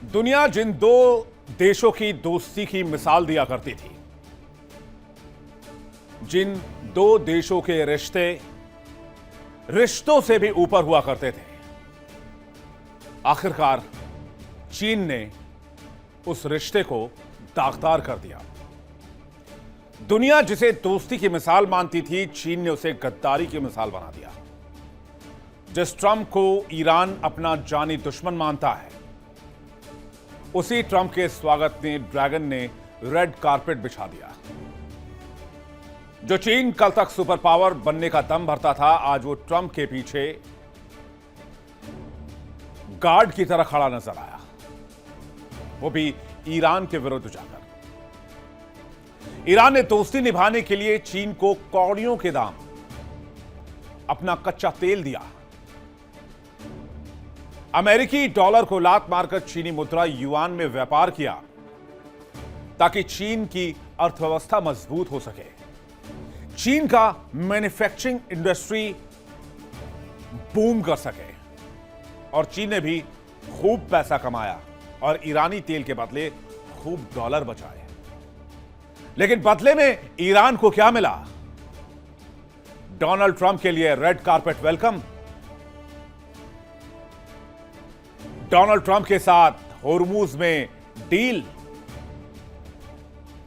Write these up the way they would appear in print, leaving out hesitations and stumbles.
दुनिया जिन दो देशों की दोस्ती की मिसाल दिया करती थी, जिन दो देशों के रिश्ते रिश्तों से भी ऊपर हुआ करते थे, आखिरकार चीन ने उस रिश्ते को दागदार कर दिया। दुनिया जिसे दोस्ती की मिसाल मानती थी, चीन ने उसे गद्दारी की मिसाल बना दिया। जिस ट्रंप को ईरान अपना जानी दुश्मन मानता है, उसी ट्रंप के स्वागत में ड्रैगन ने रेड कारपेट बिछा दिया। जो चीन कल तक सुपर पावर बनने का दम भरता था, आज वो ट्रंप के पीछे गार्ड की तरह खड़ा नजर आया, वो भी ईरान के विरुद्ध जाकर। ईरान ने दोस्ती निभाने के लिए चीन को कौड़ियों के दाम अपना कच्चा तेल दिया। अमेरिकी डॉलर को लात मारकर चीनी मुद्रा युआन में व्यापार किया, ताकि चीन की अर्थव्यवस्था मजबूत हो सके। चीन का मैन्युफैक्चरिंग इंडस्ट्री बूम कर सके और चीन ने भी खूब पैसा कमाया और ईरानी तेल के बदले खूब डॉलर बचाए। लेकिन बदले में ईरान को क्या मिला? डोनाल्ड ट्रंप के लिए red carpet welcome. Donald Trump के साथ होर्मुज में डील।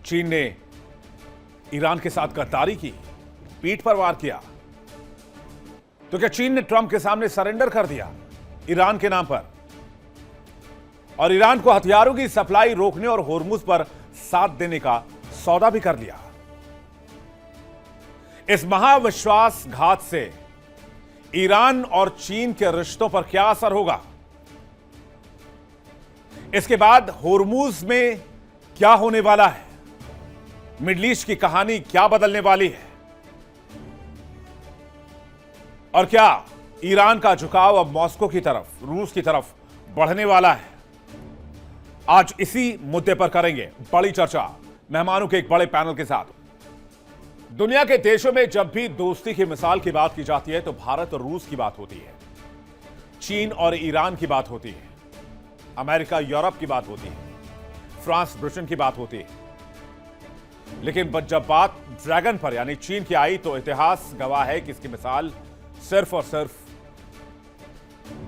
चीन ने ईरान के साथ गद्दारी की, पीठ पर वार किया। तो क्या चीन ने ट्रंप के सामने सरेंडर कर दिया ईरान के नाम पर और ईरान को हथियारों की सप्लाई रोकने और होर्मुज पर साथ देने का सौदा भी कर लिया? इस महाविश्वासघात से ईरान और चीन के रिश्तों पर क्या असर होगा? इसके बाद होर्मुज में क्या होने वाला है? मिडिल ईस्ट की कहानी क्या बदलने वाली है? और क्या ईरान का झुकाव अब मॉस्को की तरफ, रूस की तरफ बढ़ने वाला है? आज इसी मुद्दे पर करेंगे बड़ी चर्चा मेहमानों के एक बड़े पैनल के साथ। दुनिया के देशों में जब भी दोस्ती की मिसाल की बात की जाती है, तो भारत और रूस की बात होती है, चीन और ईरान की बात होती है, अमेरिका यूरोप की बात होती है, फ्रांस ब्रिटेन की बात होती है। लेकिन जब बात ड्रैगन पर यानी चीन की आई, तो इतिहास गवाह है कि इसकी मिसाल सिर्फ और सिर्फ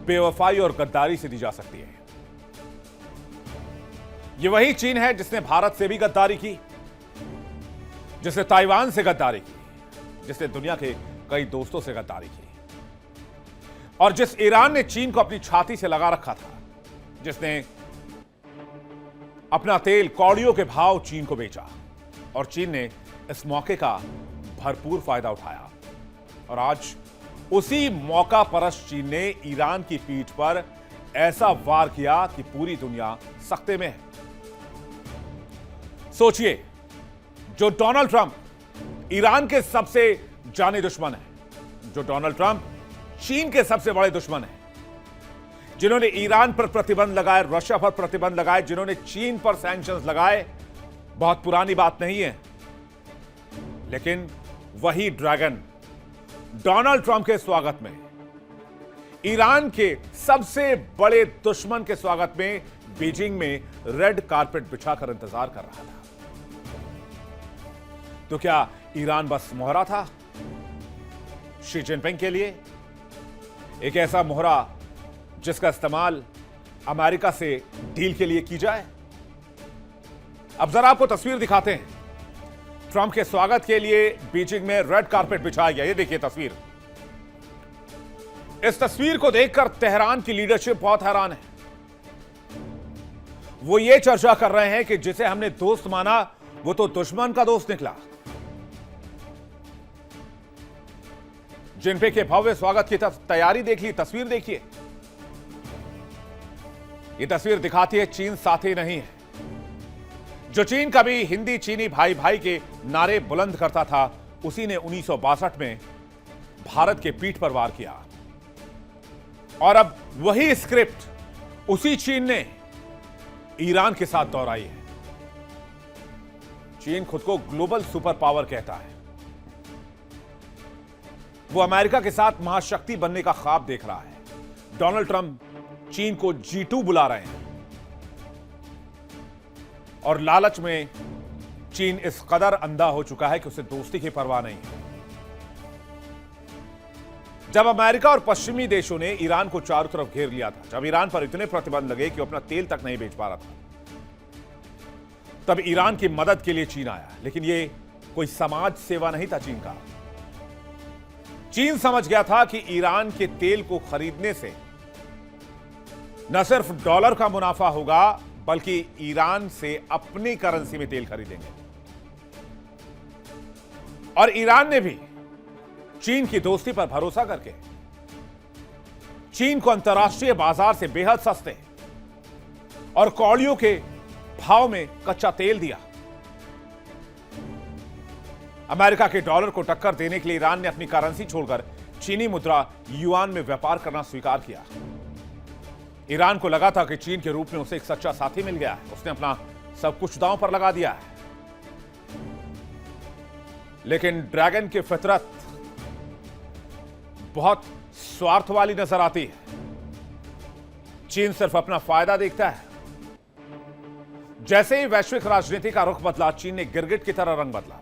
बेवफाई और गद्दारी से दी जा सकती है। यह वही चीन है जिसने भारत से भी गद्दारी की, जिसने ताइवान से गद्दारी की, जिसने दुनिया के कई दोस्तों से गद्दारी की, और जिस ईरान ने चीन को अपनी छाती से लगा रखा था, जिसने अपना तेल कौड़ियों के भाव चीन को बेचा, और चीन ने इस मौके का भरपूर फायदा उठाया। और आज उसी मौका परस्त चीन ने ईरान की पीठ पर ऐसा वार किया कि पूरी दुनिया सख्ते में है। सोचिए, जो डोनाल्ड ट्रंप ईरान के सबसे जाने दुश्मन है, जो डोनाल्ड ट्रंप चीन के सबसे बड़े दुश्मन है, जिन्होंने ईरान पर प्रतिबंध लगाए, रशिया पर प्रतिबंध लगाए, जिन्होंने चीन पर सैंक्शंस लगाए, बहुत पुरानी बात नहीं है। लेकिन वही ड्रैगन डोनाल्ड ट्रंप के स्वागत में, ईरान के सबसे बड़े दुश्मन के स्वागत में बीजिंग में रेड कारपेट बिछाकर इंतजार कर रहा था। तो क्या ईरान बस मोहरा था शी जिनपिंग के लिए? एक ऐसा मोहरा जिसका इस्तेमाल अमेरिका से डील के लिए की जाए? अब जरा आपको तस्वीर दिखाते हैं। ट्रंप के स्वागत के लिए बीजिंग में रेड कारपेट बिछाया गया। ये देखिए तस्वीर। इस तस्वीर को देखकर तेहरान की लीडरशिप बहुत हैरान है। वो ये चर्चा कर रहे हैं कि जिसे हमने दोस्त माना, वो तो दुश्मन का दोस्त निकला। जिनपिंग के भव्य स्वागत की तैयारी देख ली, तस्वीर देखिए। यह तस्वीर दिखाती है चीन साथी नहीं है। जो चीन कभी हिंदी चीनी भाई भाई के नारे बुलंद करता था, उसी ने 1962 में भारत के पीठ पर वार किया। और अब वही स्क्रिप्ट उसी चीन ने ईरान के साथ दोहराई है। चीन खुद को ग्लोबल सुपर पावर कहता है। वो अमेरिका के साथ महाशक्ति बनने का ख्वाब देख रहा है। डोनाल्ड ट्रंप चीन को G2 बुला रहे हैं। और लालच में चीन इस कदर अंधा हो चुका है कि उसे दोस्ती की परवाह नहीं है। जब अमेरिका और पश्चिमी देशों ने ईरान को चारों तरफ घेर लिया था, जब ईरान पर इतने प्रतिबंध लगे कि वो अपना तेल तक नहीं बेच पा रहा था, तब ईरान की मदद के लिए चीन आया। लेकिन यह कोई समाज सेवा नहीं था चीन का। चीन समझ गया था कि ईरान के तेल को खरीदने से न सिर्फ डॉलर का मुनाफा होगा, बल्कि ईरान से अपनी करेंसी में तेल खरीदेंगे। और ईरान ने भी चीन की दोस्ती पर भरोसा करके चीन को अंतर्राष्ट्रीय बाजार से बेहद सस्ते और कौड़ियों के भाव में कच्चा तेल दिया। अमेरिका के डॉलर को टक्कर देने के लिए ईरान ने अपनी करेंसी छोड़कर चीनी मुद्रा युआन में व्यापार करना स्वीकार किया। ईरान को लगा था कि चीन के रूप में उसे एक सच्चा साथी मिल गया है, उसने अपना सब कुछ दांव पर लगा दिया है। लेकिन ड्रैगन की फितरत बहुत स्वार्थ वाली नजर आती है। चीन सिर्फ अपना फायदा देखता है। जैसे ही वैश्विक राजनीति का रुख बदला, चीन ने गिरगिट की तरह रंग बदला।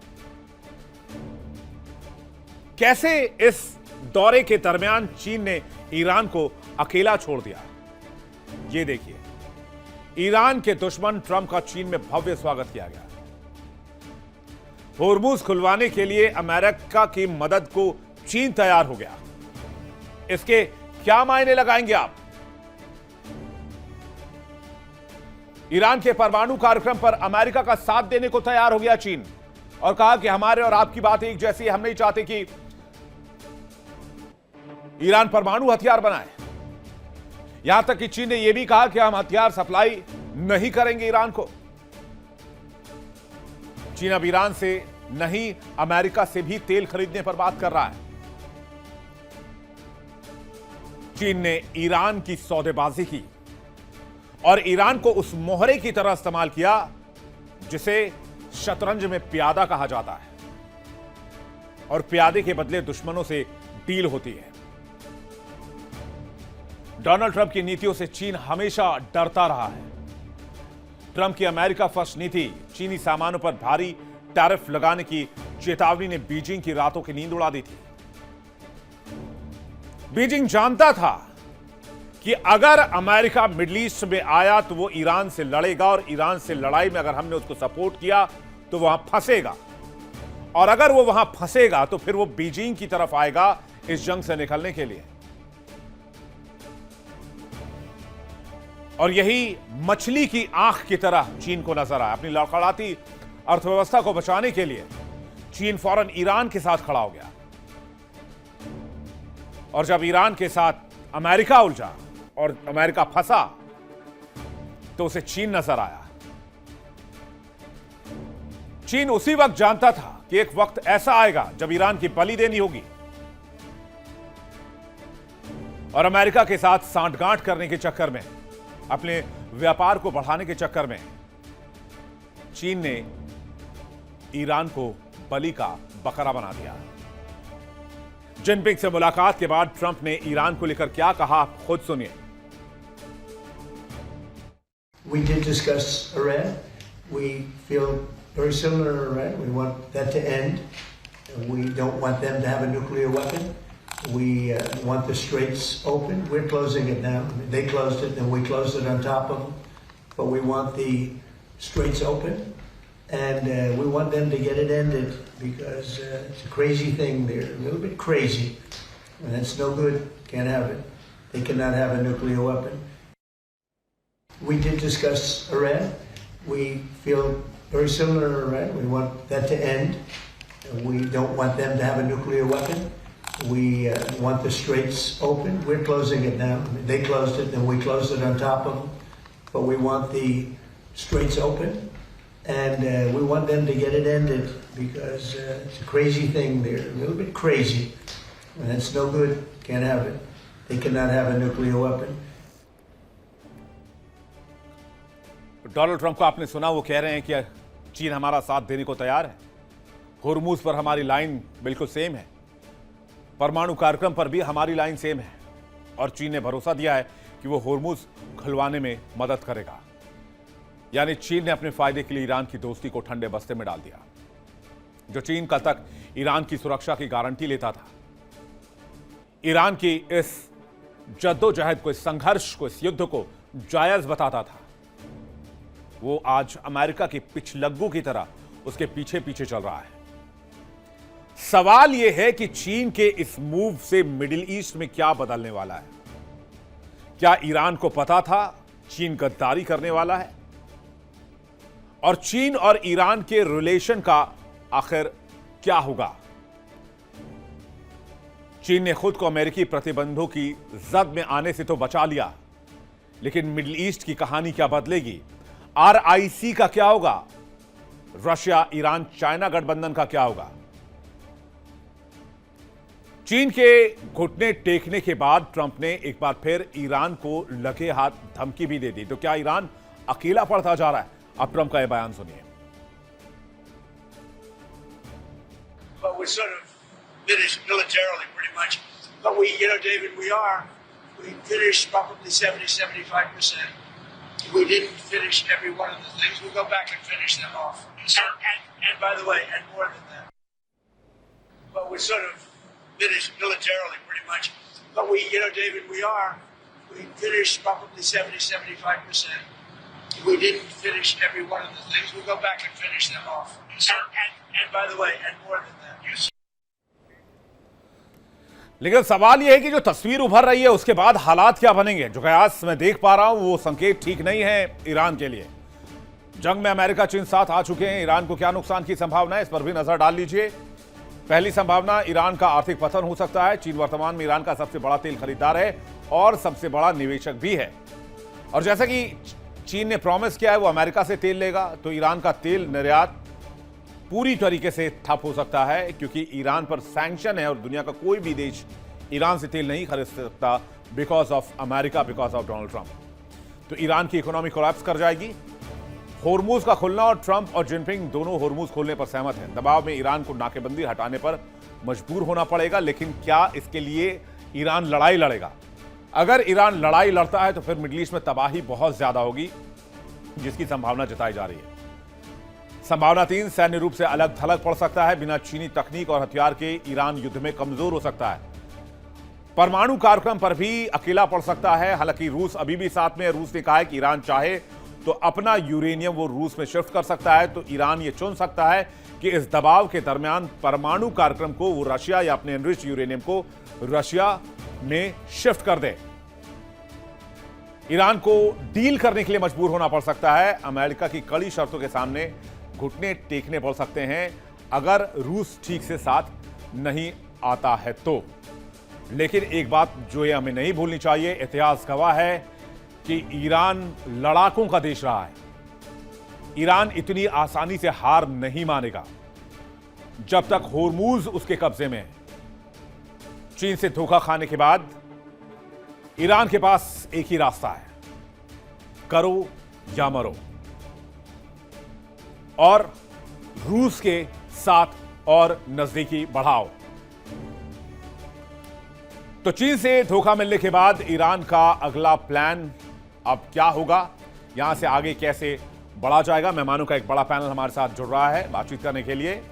कैसे इस दौरे के दरमियान चीन ने ईरान को अकेला छोड़ दिया, यह देखिए। ईरान के दुश्मन ट्रंप का चीन में भव्य स्वागत किया गया। होर्मुज खुलवाने के लिए अमेरिका की मदद को चीन तैयार हो गया। इसके क्या मायने लगाएंगे आप? ईरान के परमाणु कार्यक्रम पर अमेरिका का साथ देने को तैयार हो गया चीन और कहा कि हमारे और आपकी बात एक जैसी है, हम नहीं चाहते कि ईरान परमाणु हथियार बनाए। यहां तक कि चीन ने यह भी कहा कि हम हथियार सप्लाई नहीं करेंगे ईरान को। चीन अब ईरान से नहीं, अमेरिका से भी तेल खरीदने पर बात कर रहा है। चीन ने ईरान की सौदेबाजी की और ईरान को उस मोहरे की तरह इस्तेमाल किया जिसे शतरंज में प्यादा कहा जाता है, और प्यादे के बदले दुश्मनों से डील होती है। डोनाल्ड ट्रंप की नीतियों से चीन हमेशा डरता रहा है। ट्रंप की अमेरिका फर्स्ट नीति चीनी सामानों पर भारी टैरिफ लगाने की चेतावनी ने बीजिंग की रातों की नींद उड़ा दी थी। बीजिंग जानता था कि अगर अमेरिका मिडिल ईस्ट में आया तो वो ईरान से लड़ेगा, और ईरान से लड़ाई में अगर हमने उसको सपोर्ट किया तो वहां फंसेगा, और अगर वो वहां फंसेगा तो फिर वो बीजिंग की तरफ आएगा इस जंग से निकलने के लिए। और यही मछली की आंख की तरह चीन को नजर आया। अपनी लड़खड़ाती अर्थव्यवस्था को बचाने के लिए चीन फौरन ईरान के साथ खड़ा हो गया, और जब ईरान के साथ अमेरिका उलझा और अमेरिका फंसा तो उसे चीन नजर आया। चीन उसी वक्त जानता था कि एक वक्त ऐसा आएगा जब ईरान की बलि देनी होगी, और अमेरिका के साथ सांठगांठ करने के चक्कर में, अपने व्यापार को बढ़ाने के चक्कर में चीन ने ईरान को बलि का बकरा बना दिया। जिनपिंग से मुलाकात के बाद ट्रंप ने ईरान को लेकर क्या कहा, आप खुद सुनिए। We did discuss Iran. We feel very similar to Iran. We want that to end. We don't want them to have a nuclear weapon. We want the straits open. We're closing it now. They closed it, and we closed it on top of them. But we want the straits open, and we want them to get it ended because it's a crazy thing. They're a little bit crazy, and it's no good. Can't have it. They cannot have a nuclear weapon. We did discuss Iran. We feel very similar to Iran. We want that to end. We don't want them to have a nuclear weapon. We want the straits open. We're closing it now. They closed it, and we closed it on top of them. But we want the straits open, and we want them to get it ended because it's a crazy thing. They're a little bit crazy, and it's no good. Can't have it. They cannot have a nuclear weapon. Donald Trump को आपने सुना, वो कह रहे हैं कि चीन हमारा साथ देने को तैयार है। होर्मुज पर हमारी लाइन बिल्कुल सेम है, परमाणु कार्यक्रम पर भी हमारी लाइन सेम है, और चीन ने भरोसा दिया है कि वो होर्मुज खुलवाने में मदद करेगा। यानी चीन ने अपने फायदे के लिए ईरान की दोस्ती को ठंडे बस्ते में डाल दिया। जो चीन कल तक ईरान की सुरक्षा की गारंटी लेता था, ईरान की इस जद्दोजहद को, इस संघर्ष को, इस युद्ध को जायज बताता था, वो आज अमेरिका के पिछलग्गू की तरह उसके पीछे पीछे चल रहा है। सवाल यह है कि चीन के इस मूव से मिडिल ईस्ट में क्या बदलने वाला है। क्या ईरान को पता था चीन गद्दारी करने वाला है? और चीन और ईरान के रिलेशन का आखिर क्या होगा? चीन ने खुद को अमेरिकी प्रतिबंधों की जद में आने से तो बचा लिया, लेकिन मिडिल ईस्ट की कहानी क्या बदलेगी? आरआईसी का क्या होगा? रशिया, ईरान, चाइना गठबंधन का क्या होगा? चीन के घुटने टेकने के बाद ट्रंप ने एक बार फिर ईरान को लगे हाथ धमकी भी दे दी। तो क्या ईरान अकेला पड़ता जा रहा है? अब ट्रंप का यह बयान सुनिए। But we're sort of finished militarily, pretty much. But David, we finished probably 70-75%. We didn't finish every one of the things. We'll go back and finish them off. And by the way, and more than that. But we're sort of finished militarily, pretty much. But David, we finished probably 70-75%. We didn't finish every one of the things. We'll go back and finish them off. And by the way, and more than that. लेकिन सवाल यह है कि जो तस्वीर उभर रही है उसके बाद हालात क्या बनेंगे? जो कयास मैं देख पा रहा हूं वो संकेत ठीक नहीं है ईरान के लिए। जंग में अमेरिका चीन साथ आ चुके हैं। ईरान को क्या नुकसान की संभावना है, इस पर भी नजर डाल लीजिए। पहली संभावना, ईरान का आर्थिक पतन हो सकता है। चीन वर्तमान में ईरान का सबसे बड़ा तेल खरीदार है और सबसे बड़ा निवेशक भी है। और जैसा कि चीन ने प्रॉमिस किया है वो अमेरिका से तेल लेगा, तो ईरान का तेल निर्यात पूरी तरीके से ठप हो सकता है, क्योंकि ईरान पर सैंक्शन है और दुनिया का कोई भी देश ईरान से तेल नहीं खरीद सकता because of America, because of Donald Trump. तो ईरान की इकोनॉमी कोलैप्स कर जाएगी। होर्मुज का खुलना, और ट्रंप और जिनपिंग दोनों होर्मुज खोलने पर सहमत हैं। दबाव में ईरान को नाकेबंदी हटाने पर मजबूर होना पड़ेगा, लेकिन क्या इसके लिए ईरान लड़ाई लड़ेगा? अगर ईरान लड़ाई लड़ता है तो फिर मिडिल ईस्ट में तबाही बहुत ज्यादा होगी, जिसकी संभावना जताई जा रही है। संभावना 3, सैन्य रूप से अलग थलग पड़ सकता है। बिना चीनी तकनीक और हथियार के ईरान युद्ध में कमजोर हो सकता है। परमाणु कार्यक्रम पर भी अकेला पड़ सकता है। हालांकि रूस अभी भी साथ में है। रूस ने कहा है कि ईरान चाहे तो अपना यूरेनियम वो रूस में शिफ्ट कर सकता है। तो ईरान ये चुन सकता है कि इस दबाव के दरमियान परमाणु कार्यक्रम को वो रशिया या अपने एनरिच्ड यूरेनियम को रशिया में शिफ्ट कर दे। ईरान को डील करने के लिए मजबूर होना पड़ सकता है। अमेरिका की कड़ी शर्तों के सामने घुटने टेकने पड़ सकते हैं अगर रूस ठीक से साथ नहीं आता है तो। लेकिन एक बात जो ये हमें नहीं भूलनी चाहिए, इतिहास गवाह है कि ईरान लड़ाकों का देश रहा है। ईरान इतनी आसानी से हार नहीं मानेगा जब तक होर्मुज उसके कब्जे में है। चीन से धोखा खाने के बाद ईरान के पास एक ही रास्ता है, करो या मरो। और रूस के साथ और नजदीकी बढ़ाओ। तो चीन से धोखा मिलने के बाद ईरान का अगला प्लान अब क्या होगा, यहां से आगे कैसे बढ़ा जाएगा? मेहमानों का एक बड़ा पैनल हमारे साथ जुड़ रहा है बातचीत करने के लिए।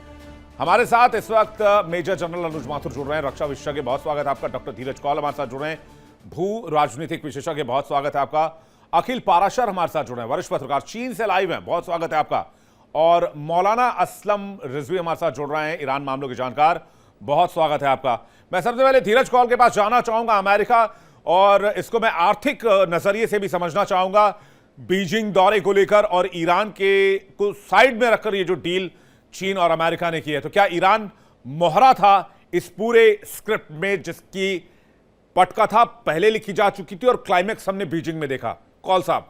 हमारे साथ इस वक्त मेजर जनरल अनुज माथुर जुड़ रहे हैं, रक्षा विशेषज्ञ, बहुत स्वागत है आपका। डॉक्टर धीरज कौल हमारे साथ जुड़ रहे हैं, भू राजनीतिक विशेषज्ञ, बहुत स्वागत है आपका। अखिल पाराशर हमारे साथ जुड़ रहे हैं, वरिष्ठ पत्रकार, चीन से लाइव हैं, बहुत स्वागत है आपका। और मौलाना असलम रिजवी हमारे साथ जुड़ रहे हैं, ईरान मामलों के जानकार, बहुत स्वागत है आपका। मैं सबसे पहले धीरज कौल के पास जाना चाहूंगा, अमेरिका, और इसको मैं आर्थिक नजरिए से भी समझना चाहूंगा, बीजिंग दौरे को लेकर और ईरान के को साइड में रखकर ये जो डील चीन और अमेरिका ने की है। तो क्या ईरान मोहरा था इस पूरे स्क्रिप्ट में जिसकी पटकथा पहले लिखी जा चुकी थी और क्लाइमेक्स हमने बीजिंग में देखा? कौल साहब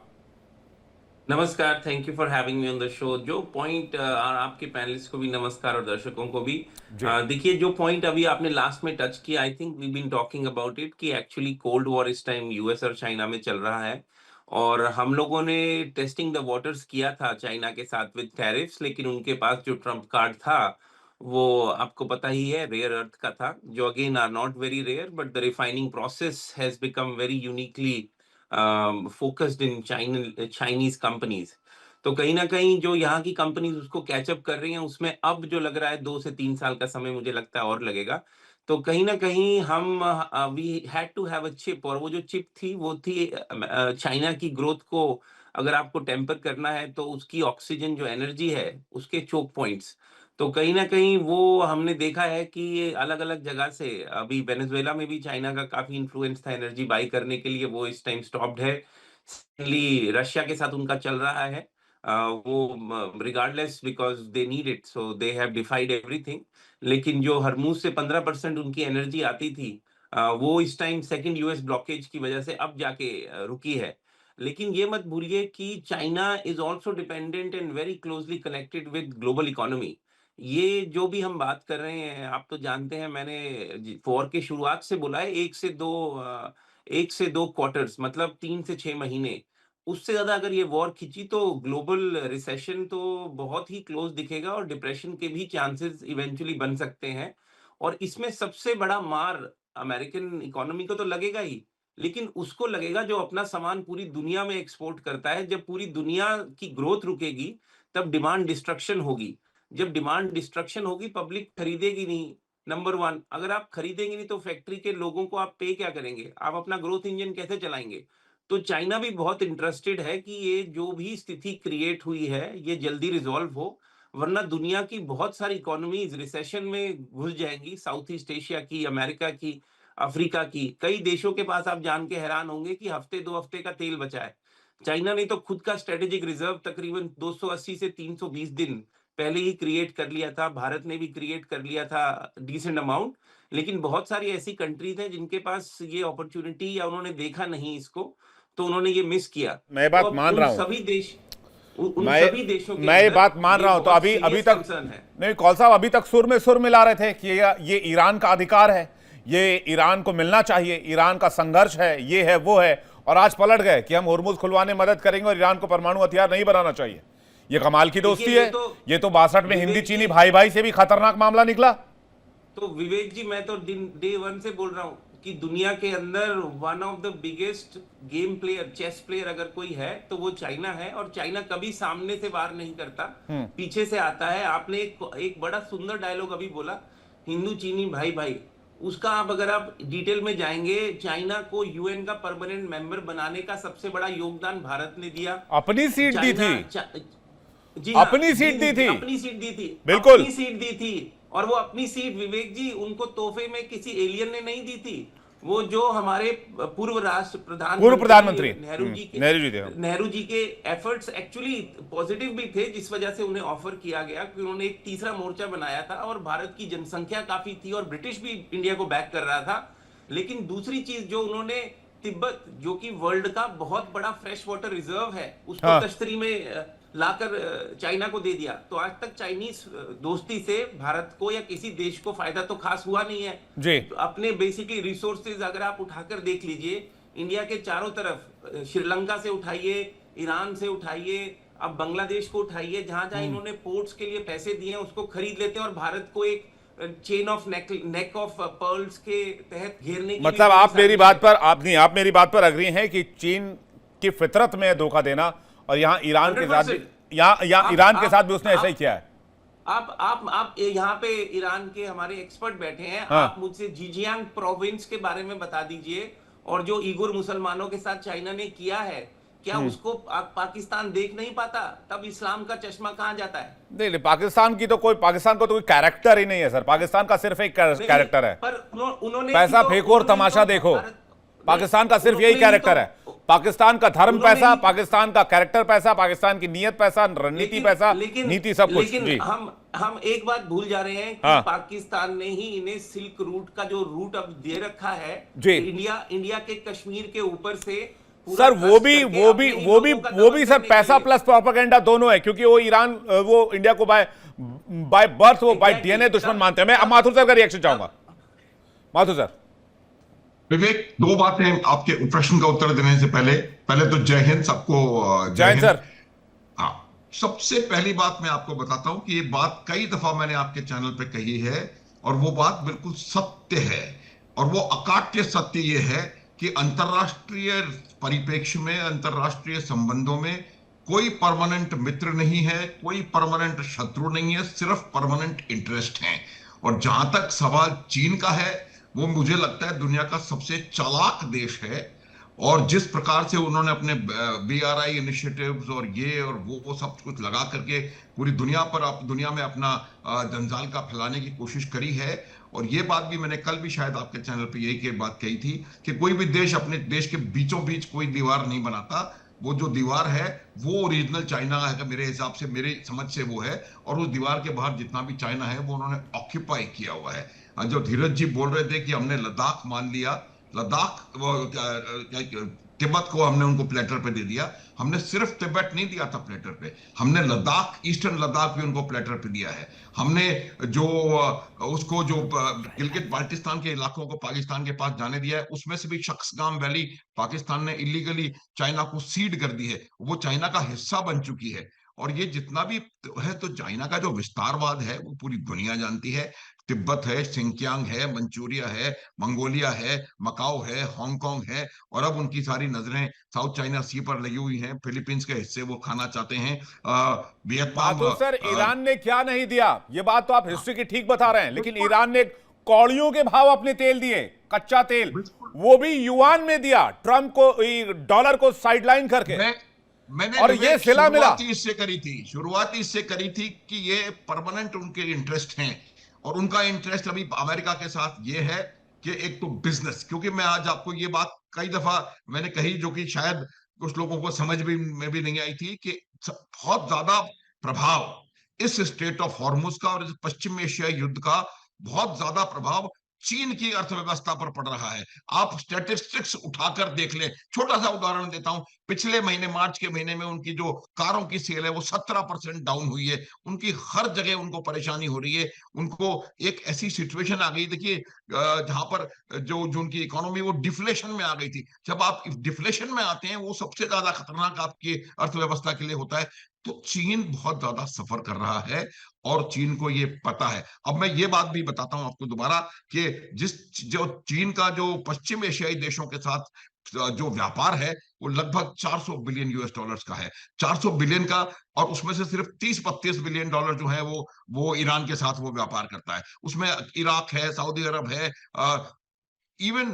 नमस्कार, thank you for having me on the show. जो पॉइंट और आपके पैनलिस्ट को भी नमस्कार और दर्शकों को भी। देखिए, जो पॉइंट अभी आपने लास्ट में टच किया, I think we been talking about it कि एक्चुअली कोल्ड वॉर इस टाइम यूएस और चाइना में चल रहा है, और हम लोगों ने टेस्टिंग द वाटर्स किया था चाइना के साथ विद टैरिफ्स, लेकिन उनके पास जो ट्रम्प कार्ड था वो आपको पता ही है, रेयर अर्थ का था, जो again are not very rare, but the refining process has become very uniquely focused in Chinese companies. तो कहीं ना कहीं जो यहाँ की कंपनीज उसको कैचअप कर रही हैं, उसमें अब जो लग रहा है 2 से 3 साल का समय मुझे लगता है और लगेगा। तो कहीं ना कहीं हम we had to have a chip, और वो जो चिप थी वो थी चाइना की ग्रोथ को अगर आपको टेम्पर करना है तो उसकी ऑक्सीजन जो एनर्जी है उसके चोक पॉइंट्स। तो कहीं ना कहीं वो हमने देखा है कि ये अलग अलग जगह से, अभी वेनेजुएला में भी चाइना का काफी इन्फ्लुएंस था एनर्जी बाई करने के लिए, वो इस टाइम स्टॉप्ड है। सेकेंडली रशिया के साथ उनका चल रहा है, वो regardless because they need it, so they have डिफाइड everything. लेकिन जो हरमुज से 15% उनकी एनर्जी आती थी, वो इस टाइम सेकंड यूएस ब्लॉकेज की वजह से अब जाके रुकी है। लेकिन ये मत भूलिए कि China is also dependent and very closely connected with global economy. ये जो भी हम बात कर रहे हैं, आप तो जानते हैं, मैंने वॉर के शुरुआत से बोला है, 1 से 2 क्वार्टर्स, मतलब 3 से 6 महीने। उससे ज्यादा अगर ये वॉर खिंची तो ग्लोबल रिसेशन तो बहुत ही क्लोज दिखेगा, और डिप्रेशन के भी चांसेस इवेंचुअली बन सकते हैं। और इसमें सबसे बड़ा मार अमेरिकन इकोनॉमी को तो लगेगा ही, लेकिन उसको लगेगा जो अपना सामान पूरी दुनिया में एक्सपोर्ट करता है। जब पूरी दुनिया की ग्रोथ रुकेगी तब डिमांड डिस्ट्रक्शन होगी। जब डिमांड डिस्ट्रक्शन होगी, पब्लिक खरीदेगी नहीं। नंबर वन, अगर आप खरीदेंगे नहीं तो फैक्ट्री के लोगों को आप पे क्या करेंगे? आप अपना ग्रोथ इंजन कैसे चलाएंगे? तो चाइना भी बहुत इंटरेस्टेड है कि ये जो भी स्थिति क्रिएट हुई है ये जल्दी रिजॉल्व हो, वरना दुनिया की बहुत सारी इकोनॉमीज रिसेशन में घुस जाएंगी। साउथ ईस्ट एशिया की, अमेरिका की, अफ्रीका की, कई देशों के पास आप जान के हैरान होंगे कि हफ्ते 2 हफ्ते का तेल बचा है। चाइना ने तो खुद का स्ट्रेटेजिक रिजर्व तकरीबन 280 से 320 दिन पहले ही क्रिएट कर लिया था। भारत ने भी क्रिएट कर लिया था डिसेंट अमाउंट। लेकिन बहुत सारी ऐसी कंट्रीज हैं जिनके पास ये अपॉर्चुनिटी, या उन्होंने देखा नहीं इसको, तो उन्होंने ये मिस किया। मैं ये तो बात अब मान उन रहा हूं। सभी देश, उन मैं सभी देशों के मैं ये अंदर बात मान ये रहा हूं। तो बहुत अभी अभी सीरियस तक कंसर्न है। नहीं, कौल साहब अभी तक सुर में सुर मिला रहे थे कि ये ईरान का अधिकार है, ये ईरान को मिलना चाहिए, ईरान का संघर्ष है, ये है वो है, और आज पलट गए कि हम होर्मुज खुलवाने में मदद करेंगे और ईरान को परमाणु हथियार नहीं बनाना चाहिए। ये कमाल की दोस्ती देखिए, है। ये तो 62 में हिंदी चीनी भाई भाई से भी खतरनाक मामला निकला। तो विवेक जी, मैं तो डे वन से बोल रहा हूँ कि दुनिया के अंदर one of the biggest game player, chess player अगर कोई है तो वो चाइना है। और चाइना कभी सामने से वार नहीं करता, पीछे से आता है। आपने एक बड़ा सुंदर डायलॉग अभी बोला, हिंदू चीनी भाई भाई। उसका आप अगर आप डिटेल में जाएंगे, चाइना को यूएन का परमानेंट मेंबर बनाने का सबसे बड़ा योगदान भारत ने दिया। अपनी सीट दी थी, जी हाँ, अपनी सीट दी थी, अपनी सीट दी थी, बिल्कुल अपनी सीट दी थी। और वो अपनी सीट, विवेक जी, उनको तोहफे में किसी एलियन ने नहीं दी थी। वो जो हमारे पूर्व प्रधानमंत्री नेहरू जी के एफर्ट्स एक्चुअली पॉजिटिव भी थे, जिस वजह से उन्हें ऑफर किया गया कि उन्होंने एक तीसरा मोर्चा बनाया था, और भारत की जनसंख्या काफी थी और ब्रिटिश भी इंडिया को बैक कर रहा था। लेकिन दूसरी चीज जो उन्होंने, तिब्बत जो कि वर्ल्ड का बहुत बड़ा फ्रेश वाटर रिजर्व है, उसको तश्तरी में लाकर चाइना को दे दिया। तो आज तक चाइनीज दोस्ती से भारत को या किसी देश को फायदा तो खास हुआ नहीं है जी। तो अपने बेसिकली रिसोर्सेज अगर आप उठाकर देख लीजिए, इंडिया के चारों तरफ, श्रीलंका से उठाइए, ईरान से उठाइए, अब बांग्लादेश को उठाइए, जहां जहां इन्होंने पोर्ट्स के लिए पैसे दिए हैं उसको खरीद लेते हैं, और भारत को एक chain of neck of pearls के तहत घेरने की। मतलब आप मेरी बात पर अग्री हैं कि चीन की फितरत में धोखा देना, और यहाँ ईरान के साथ भी, यहाँ ईरान के साथ भी उसने ऐसा ही किया है। आप यहाँ पे ईरान के हमारे एक्सपर्ट बैठे हैं। हाँ। आप मुझसे जिजियांग प्रोविंस के बारे में बता दीजिए, और जो ईगुर मुसलमानों के साथ चाइना ने किया है, क्या उसको पाकिस्तान देख नहीं पाता? तब इस्लाम का चश्मा कहां जाता है? नहीं, पाकिस्तान को तो कोई कैरेक्टर ही नहीं है सर। पाकिस्तान का सिर्फ एक कैरेक्टर है, पर उन्होंने पैसा फेंको और तमाशा देखो। पाकिस्तान का सिर्फ यही कैरेक्टर है। पाकिस्तान का धर्म पैसा, पाकिस्तान का कैरेक्टर पैसा, पाकिस्तान की नीयत पैसा, रणनीति पैसा, नीति सब कुछ। लेकिन हम एक बात भूल जा रहे हैं कि पाकिस्तान ने ही इन्हें सिल्क रूट का जो रूट अब दे रखा है, इंडिया के कश्मीर के ऊपर से सर, वो भी सर पैसा प्लस प्रोपेगेंडा दोनों है, क्योंकि वो ईरान, वो इंडिया को बाय बर्थ, वो बाय डीएनए दुश्मन मानते हैं। मैं अब माथुर सर का रिएक्शन चाहूंगा। माथुर सर। विवेक, दो बातें आपके प्रश्न का उत्तर देने से पहले तो जय हिंद सबको। जय हिंद सर। हाँ, सबसे पहली बात मैं आपको बताता हूं कि ये बात कई दफा मैंने आपके चैनल पे कही है, और वो बात बिल्कुल सत्य है, और वो अकाट्य सत्य ये है कि अंतरराष्ट्रीय परिप्रेक्ष्य में, अंतरराष्ट्रीय संबंधों में कोई परमानेंट मित्र नहीं है, कोई परमानेंट शत्रु नहीं है, सिर्फ परमानेंट इंटरेस्ट है। और जहां तक सवाल चीन का है, वो मुझे लगता है दुनिया का सबसे चालाक देश है। और जिस प्रकार से उन्होंने अपने BRI इनिशिएटिव्स और ये और वो सब कुछ लगा करके पूरी दुनिया में अपना जंजाल का फैलाने की कोशिश करी है। और ये बात भी मैंने कल भी शायद आपके चैनल पे यही की बात कही थी कि कोई भी देश अपने देश के बीचों बीच कोई दीवार नहीं बनाता। वो जो दीवार है वो ओरिजिनल चाइना है, मेरे हिसाब से, मेरी समझ से वो है। और उस दीवार के बाहर जितना भी चाइना है वो उन्होंने ऑक्यूपाई किया हुआ है। जो धीरज जी बोल रहे थे कि हमने लद्दाख मान लिया, लद्दाख तिब्बत को हमने उनको प्लेटर पे दे दिया। हमने सिर्फ तिब्बत नहीं दिया था प्लेटर पे, हमने लद्दाख, ईस्टर्न लद्दाख भी उनको प्लेटर पे दिया है। हमने जो उसको जो गिलगित बाल्टिस्तान के इलाकों को पाकिस्तान के पास जाने दिया है, उसमें से भी शख्सगाम वैली पाकिस्तान ने इलीगली चाइना को सीड कर दी है, वो चाइना का हिस्सा बन चुकी है। और ये जितना भी है, तो चाइना का जो विस्तारवाद है वो पूरी दुनिया जानती है। तिब्बत है, सिंकियांग है, मंचूरिया है, मंगोलिया है, मकाओ है, हांगकांग है। और अब उनकी सारी नजरें साउथ चाइना सी पर लगी हुई हैं, फिलीपींस के हिस्से वो खाना चाहते हैं। वियतनाम माथुर सर, ईरान ने क्या नहीं दिया? ये बात तो आप हिस्ट्री की ठीक बता रहे हैं, लेकिन ईरान ने कौड़ियों के भाव अपने तेल दिए, कच्चा तेल, वो भी युआन में दिया, ट्रंप को, डॉलर को साइडलाइन करके। मैंने और ये सिला मिला। शुरुआत इससे करी थी कि ये परमानेंट उनके इंटरेस्ट हैं। और उनका इंटरेस्ट अभी अमेरिका के साथ ये है कि एक तो बिजनेस, क्योंकि मैं आज आपको ये बात कई दफा मैंने कही, जो कि शायद कुछ लोगों को समझ भी में भी नहीं आई थी, कि बहुत ज्यादा प्रभाव इस स्टेट ऑफ हॉर्मुज का और इस पश्चिम एशियाई युद्ध का बहुत ज्यादा प्रभाव चीन की अर्थव्यवस्था पर पड़ रहा है। आप स्टैटिस्टिक्स उठाकर देख लें। छोटा सा उदाहरण देता हूं, पिछले महीने, मार्च के महीने में उनकी जो कारों की सेल है वो 17% डाउन हुई है। उनकी हर जगह उनको परेशानी हो रही है। उनको एक ऐसी सिचुएशन आ गई, देखिए, जहां पर जो जो उनकी इकोनॉमी वो डिफ्लेशन में आ गई थी। जब आप डिफ्लेशन में आते हैं, वो सबसे ज्यादा खतरनाक आपकी अर्थव्यवस्था के लिए होता है। तो चीन बहुत ज्यादा सफर कर रहा है और चीन को ये पता है। अब मैं ये बात भी बताता हूं आपको दोबारा कि जो चीन का जो पश्चिम एशियाई देशों के साथ जो व्यापार है वो लगभग 400 बिलियन US डॉलर्स का है। 400 बिलियन का, और उसमें से सिर्फ 30-32 बिलियन डॉलर जो है वो ईरान के साथ वो व्यापार करता है। उसमें इराक है, सऊदी अरब है, इवन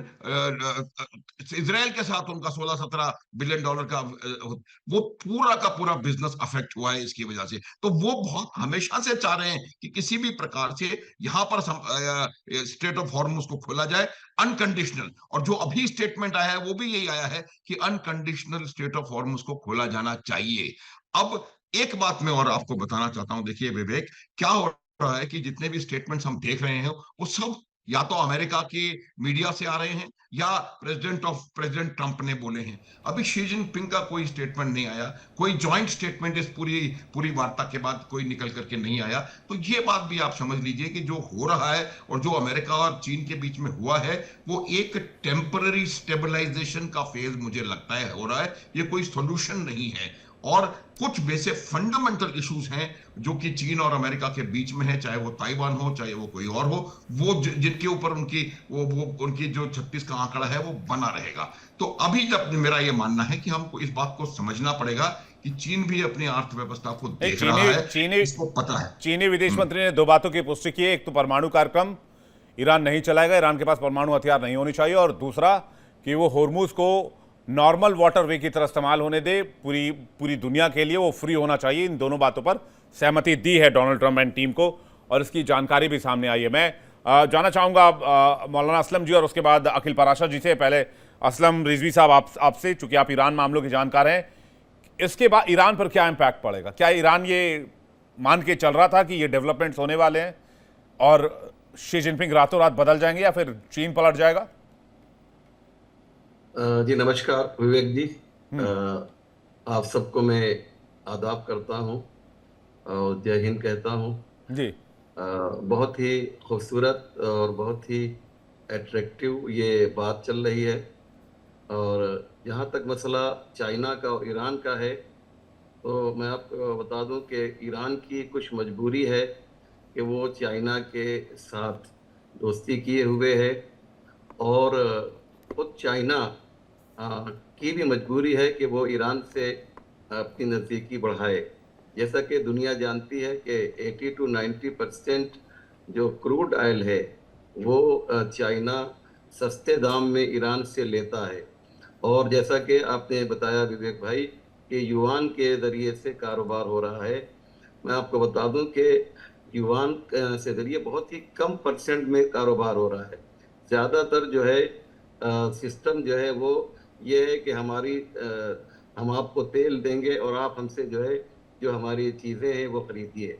इसराइल के साथ उनका 16-17 बिलियन डॉलर का वो पूरा का पूरा बिजनेस अफेक्ट हुआ है इसकी वजह से। तो वो बहुत हमेशा से चाह रहे हैं कि किसी भी प्रकार से यहां पर स्टेट ऑफ हॉर्मुज को खोला जाए, अनकंडीशनल। और जो अभी स्टेटमेंट आया है वो भी यही आया है कि अनकंडीशनल स्टेट ऑफ हॉर्मुज को खोला जाना चाहिए। अब एक बात मैं और आपको बताना चाहता हूं, देखिए विवेक, क्या हो रहा है कि जितने भी स्टेटमेंट्स हम देख रहे हैं वो सब या तो अमेरिका के मीडिया से आ रहे हैं या प्रेसिडेंट ट्रंप ने बोले हैं। अभी शी जिनपिंग का कोई स्टेटमेंट नहीं आया, कोई जॉइंट स्टेटमेंट इस पूरी पूरी वार्ता के बाद कोई निकल करके नहीं आया। तो ये बात भी आप समझ लीजिए कि जो हो रहा है और जो अमेरिका और चीन के बीच में हुआ है वो एक टेम्पररी स्टेबलाइजेशन का फेज मुझे लगता है हो रहा है। ये कोई सोल्यूशन नहीं है। और कुछ वैसे फंडामेंटल इश्यूज हैं जो कि चीन और अमेरिका के बीच में है, चाहे वो ताइवान हो, चाहे वो कोई और हो, वो जिनके ऊपर उनकी वो उनकी जो 36 का आंकड़ा है वो बना रहेगा। तो अभी जब मेरा ये मानना है कि हमको इस बात को समझना पड़ेगा कि चीन भी अपनी अर्थव्यवस्था को देख रहा है, इसको पता है। चीनी विदेश मंत्री ने दो बातों की पुष्टि की है। एक तो परमाणु कार्यक्रम ईरान नहीं चलाएगा, ईरान के पास परमाणु हथियार नहीं होनी चाहिए, और दूसरा कि वो होर्मुज को नॉर्मल वाटरवे की तरह इस्तेमाल होने दे, पूरी दुनिया के लिए वो फ्री होना चाहिए। इन दोनों बातों पर सहमति दी है डोनाल्ड ट्रंप एंड टीम को, और इसकी जानकारी भी सामने आई है। मैं जानना चाहूंगा मौलाना असलम जी और उसके बाद अखिल पराशर जी से। पहले असलम रिजवी साहब, आपसे, चूंकि आप ईरान मामलों के जानकार हैं, इसके बाद ईरान पर क्या इम्पैक्ट पड़ेगा? क्या ईरान ये मान के चल रहा था कि ये डेवलपमेंट्स होने वाले हैं और शी जिनपिंग रातों रात बदल जाएंगे, या फिर चीन पलट जाएगा? जी नमस्कार विवेक जी, आप सबको मैं आदाब करता हूं और जय हिंद कहता हूं जी। बहुत ही खूबसूरत और बहुत ही एट्रैक्टिव ये बात चल रही है। और जहाँ तक मसला चाइना का और ईरान का है, तो मैं आपको बता दूं कि ईरान की कुछ मजबूरी है कि वो चाइना के साथ दोस्ती किए हुए है, और खुद चाइना की भी मजबूरी है कि वो ईरान से अपनी नज़दीकी बढ़ाए। जैसा कि दुनिया जानती है कि 80 to 90% जो क्रूड ऑयल है वो चाइना सस्ते दाम में ईरान से लेता है। और जैसा कि आपने बताया विवेक भाई कि युआन के ज़रिए से कारोबार हो रहा है। मैं आपको बता दूं कि युआन से ज़रिए बहुत ही कम परसेंट में कारोबार हो रहा है। ज़्यादातर जो है सिस्टम जो है वो ये है कि हम आपको तेल देंगे और आप हमसे जो है जो हमारी चीज़ें हैं वो खरीदिए।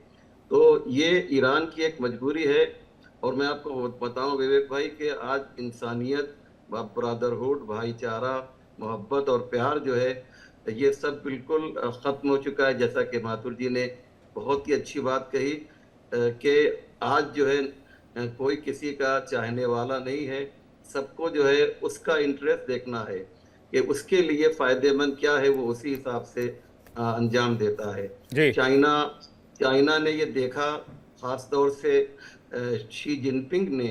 तो ये ईरान की एक मजबूरी है। और मैं आपको बताऊं विवेक भाई कि आज इंसानियत, ब्रदरहुड, भाईचारा, मोहब्बत और प्यार जो है ये सब बिल्कुल ख़त्म हो चुका है। जैसा कि माथुर जी ने बहुत ही अच्छी बात कही कि आज जो है कोई किसी का चाहने वाला नहीं है। सबको जो है उसका इंटरेस्ट देखना है कि उसके लिए फायदेमंद क्या है, वो उसी हिसाब से अंजाम देता है। जी। चाइना ने ये देखा, खास तौर से शी जिनपिंग ने,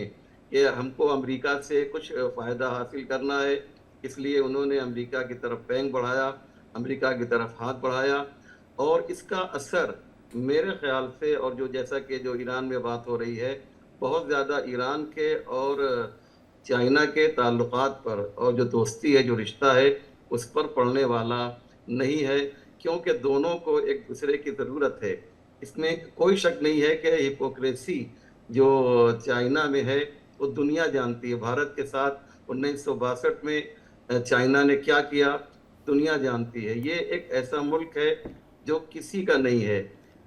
कि हमको अमेरिका से कुछ फ़ायदा हासिल करना है, इसलिए उन्होंने अमेरिका की तरफ पैंग बढ़ाया, अमेरिका की तरफ हाथ बढ़ाया। और इसका असर मेरे ख्याल से, और जो जैसा कि जो ईरान में बात हो रही है, बहुत ज़्यादा ईरान के और चाइना के ताल्लुकात पर और जो दोस्ती है, जो रिश्ता है, उस पर पड़ने वाला नहीं है, क्योंकि दोनों को एक दूसरे की ज़रूरत है। इसमें कोई शक नहीं है कि हिपोक्रेसी जो चाइना में है वो दुनिया जानती है। भारत के साथ 1962 में चाइना ने क्या किया दुनिया जानती है। ये एक ऐसा मुल्क है जो किसी का नहीं है,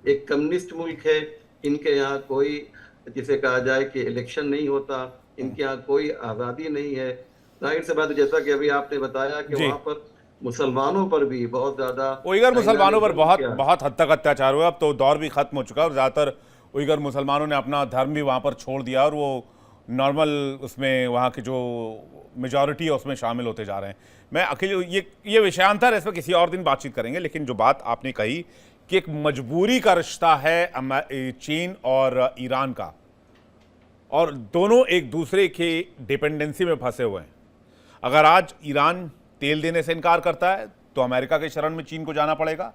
एक कम्युनिस्ट मुल्क है। इनके यहाँ कोई, जिसे कहा जाए कि इलेक्शन नहीं होता, इनके यहाँ कोई आज़ादी नहीं है। जाहिर सी बात है, जैसा कि अभी आपने बताया कि जी। वहाँ पर मुसलमानों पर भी बहुत ज़्यादा उइगर चाइना ने मुसलमानों पर जुल्म बहुत किया। बहुत हद तक अत्याचार हुआ। अब तो दौर भी खत्म हो चुका है और ज़्यादातर उइगर मुसलमानों ने अपना धर्म भी वहाँ पर छोड़ दिया और वो नॉर्मल उसमें वहाँ की जो मेजॉरिटी है उसमें शामिल होते जा रहे हैं। मैं अकेले ये विषयांतर है, इस पर किसी और दिन बातचीत करेंगे। लेकिन जो बात आपने कही कि एक मजबूरी का रिश्ता है चीन और ईरान का, और दोनों एक दूसरे के डिपेंडेंसी में फंसे हुए हैं। अगर आज ईरान तेल देने से इनकार करता है तो अमेरिका के शरण में चीन को जाना पड़ेगा,